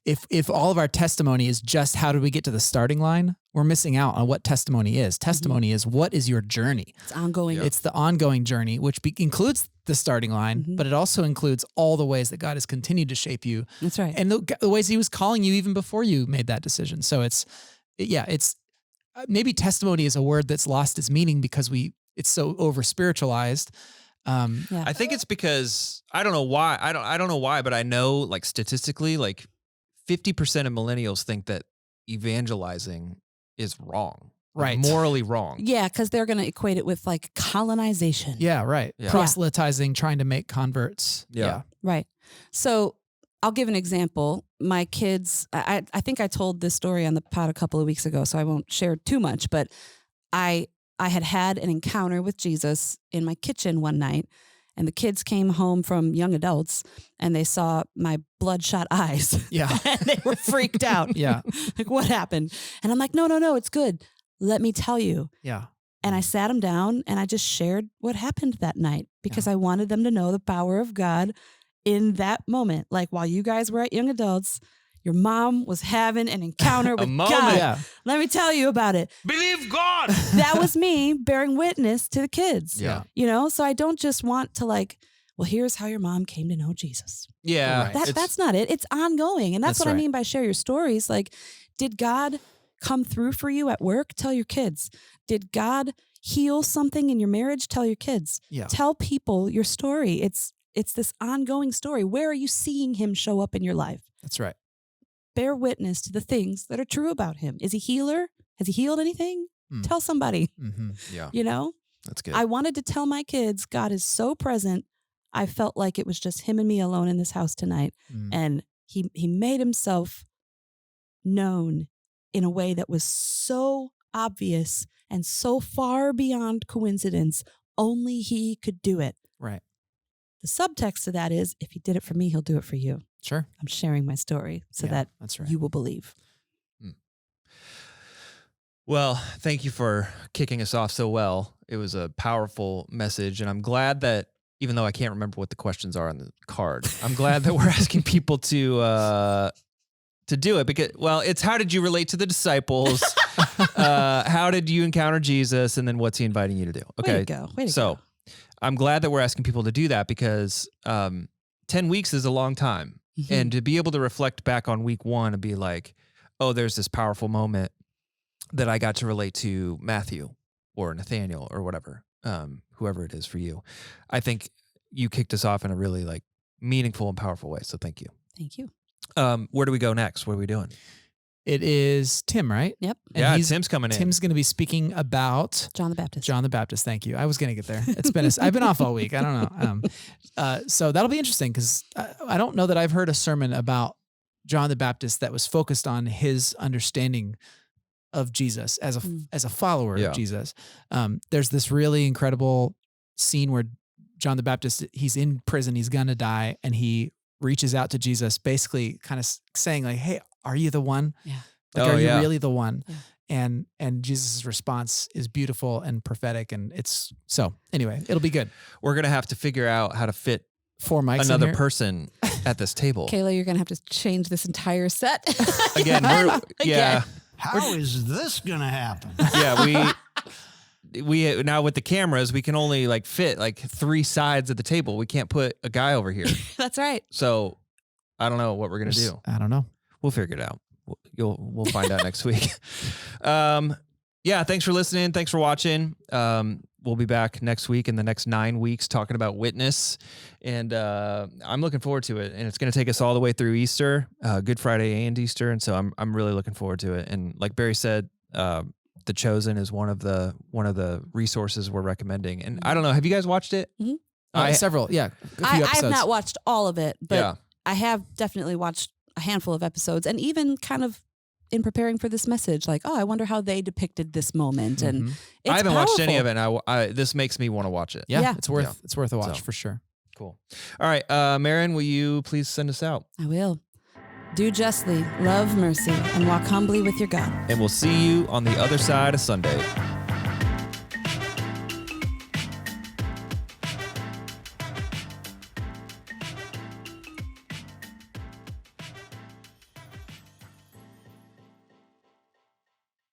If all of our testimony is just how do we get to the starting line, we're missing out on what testimony is. Testimony is what is your journey. It's ongoing. It's the ongoing journey, which includes the starting line, but it also includes all the ways that God has continued to shape you. That's right. And the ways he was calling you even before you made that decision. So it's maybe testimony is a word that's lost its meaning because it's so over spiritualized. I think it's because I don't know why. I don't know why, but I know like statistically, like 50% of millennials think that evangelizing is wrong. Like, morally wrong. Yeah, because they're going to equate it with like colonization. Yeah, right. Yeah. Proselytizing, trying to make converts. Yeah. Right. So I'll give an example. My kids, I think I told this story on the pod a couple of weeks ago, so I won't share too much, but I had an encounter with Jesus in my kitchen one night, And the kids came home from young adults and they saw my bloodshot eyes. Yeah. And they were freaked out. Yeah. Like, what happened? And I'm like, no, it's good. Let me tell you. Yeah. And I sat them down and I just shared what happened that night because I wanted them to know the power of God in that moment. Like, while you guys were at young adults, your mom was having an encounter with moment. God. Yeah. Let me tell you about it. Believe God. That was me bearing witness to the kids. Yeah. You know, so I don't just want to like, well, here's how your mom came to know Jesus. Yeah. Right. That's not it. It's ongoing. And that's That's what I right. mean by share your stories. Like, did God come through for you at work? Tell your kids. Did God heal something in your marriage? Tell your kids. Yeah. Tell people your story. It's this ongoing story. Where are you seeing him show up in your life? That's right. Bear witness to the things that are true about him. Is he healer? Has he healed anything? Mm. Tell somebody, Mm-hmm. Yeah. you know? That's good. I wanted to tell my kids, God is so present. I felt like it was just him and me alone in this house tonight. Mm. And he made himself known in a way that was so obvious and so far beyond coincidence. Only he could do it. Right. The subtext to that is, if he did it for me, he'll do it for you. Sure. I'm sharing my story so Yeah, that that's right. you will believe. Well, thank you for kicking us off so well. It was a powerful message, and I'm glad that, even though I can't remember what the questions are on the card, I'm glad that we're asking people to do it because, well, it's how did you relate to the disciples? How did you encounter Jesus? And then what's he inviting you to do? Okay. Way to go. Way to So go. I'm glad that we're asking people to do that because 10 weeks is a long time. Mhm. And to be able to reflect back on week one and be like, oh, there's this powerful moment that I got to relate to Matthew or Nathaniel or whatever, whoever it is for you. I think you kicked us off in a really like meaningful and powerful way. So thank you. Thank you. Where do we go next? What are we doing? It is Tim, right? Yep. And Yeah, he's- Tim's coming in. Tim's going to be speaking about John the Baptist. John the Baptist. Thank you. I was going to get there. It's been I've been off all week. I don't know. So that'll be interesting because I don't know that I've heard a sermon about John the Baptist that was focused on his understanding of Jesus as a follower Yeah. of Jesus. There's this really incredible scene where John the Baptist, he's in prison, he's gonna die, and he reaches out to Jesus, basically kind of saying like, "Hey, are you the one? Yeah. Like, Oh, are you yeah. really the one?" Yeah. And Jesus' response is beautiful and prophetic, and it's so. Anyway, it'll be good. We're going to have to figure out how to fit 4 mics. in another here. person at this table. Kayla, you're going to have to change this entire set. Again, we're, yeah. How is this going to happen? Yeah, we now with the cameras, we can only like fit like 3 sides of the table. We can't put a guy over here. That's right. So I don't know what we're going to do. I don't know. We'll figure it out. We'll find out next week. Yeah, thanks for listening. Thanks for watching. We'll be back next week in the next 9 weeks talking about witness. And I'm looking forward to it. And it's going to take us all the way through Easter, Good Friday and Easter. And so I'm really looking forward to it. And like Barry said, The Chosen is one of the resources we're recommending. And I don't know, have you guys watched it? Mm-hmm. Several, yeah. A few I episodes. have not watched all of it, but Yeah. I have definitely watched a handful of episodes, and even kind of in preparing for this message, like, oh, I wonder how they depicted this moment. And Mhm. it's I haven't watched any of powerful. it. And this makes me want to watch it. Yeah, Yeah. it's worth a watch So. for sure. Cool. All right. Marin, will you please send us out? I will. Do justly, love mercy, and walk humbly with your God. And we'll see you on the other side of Sunday.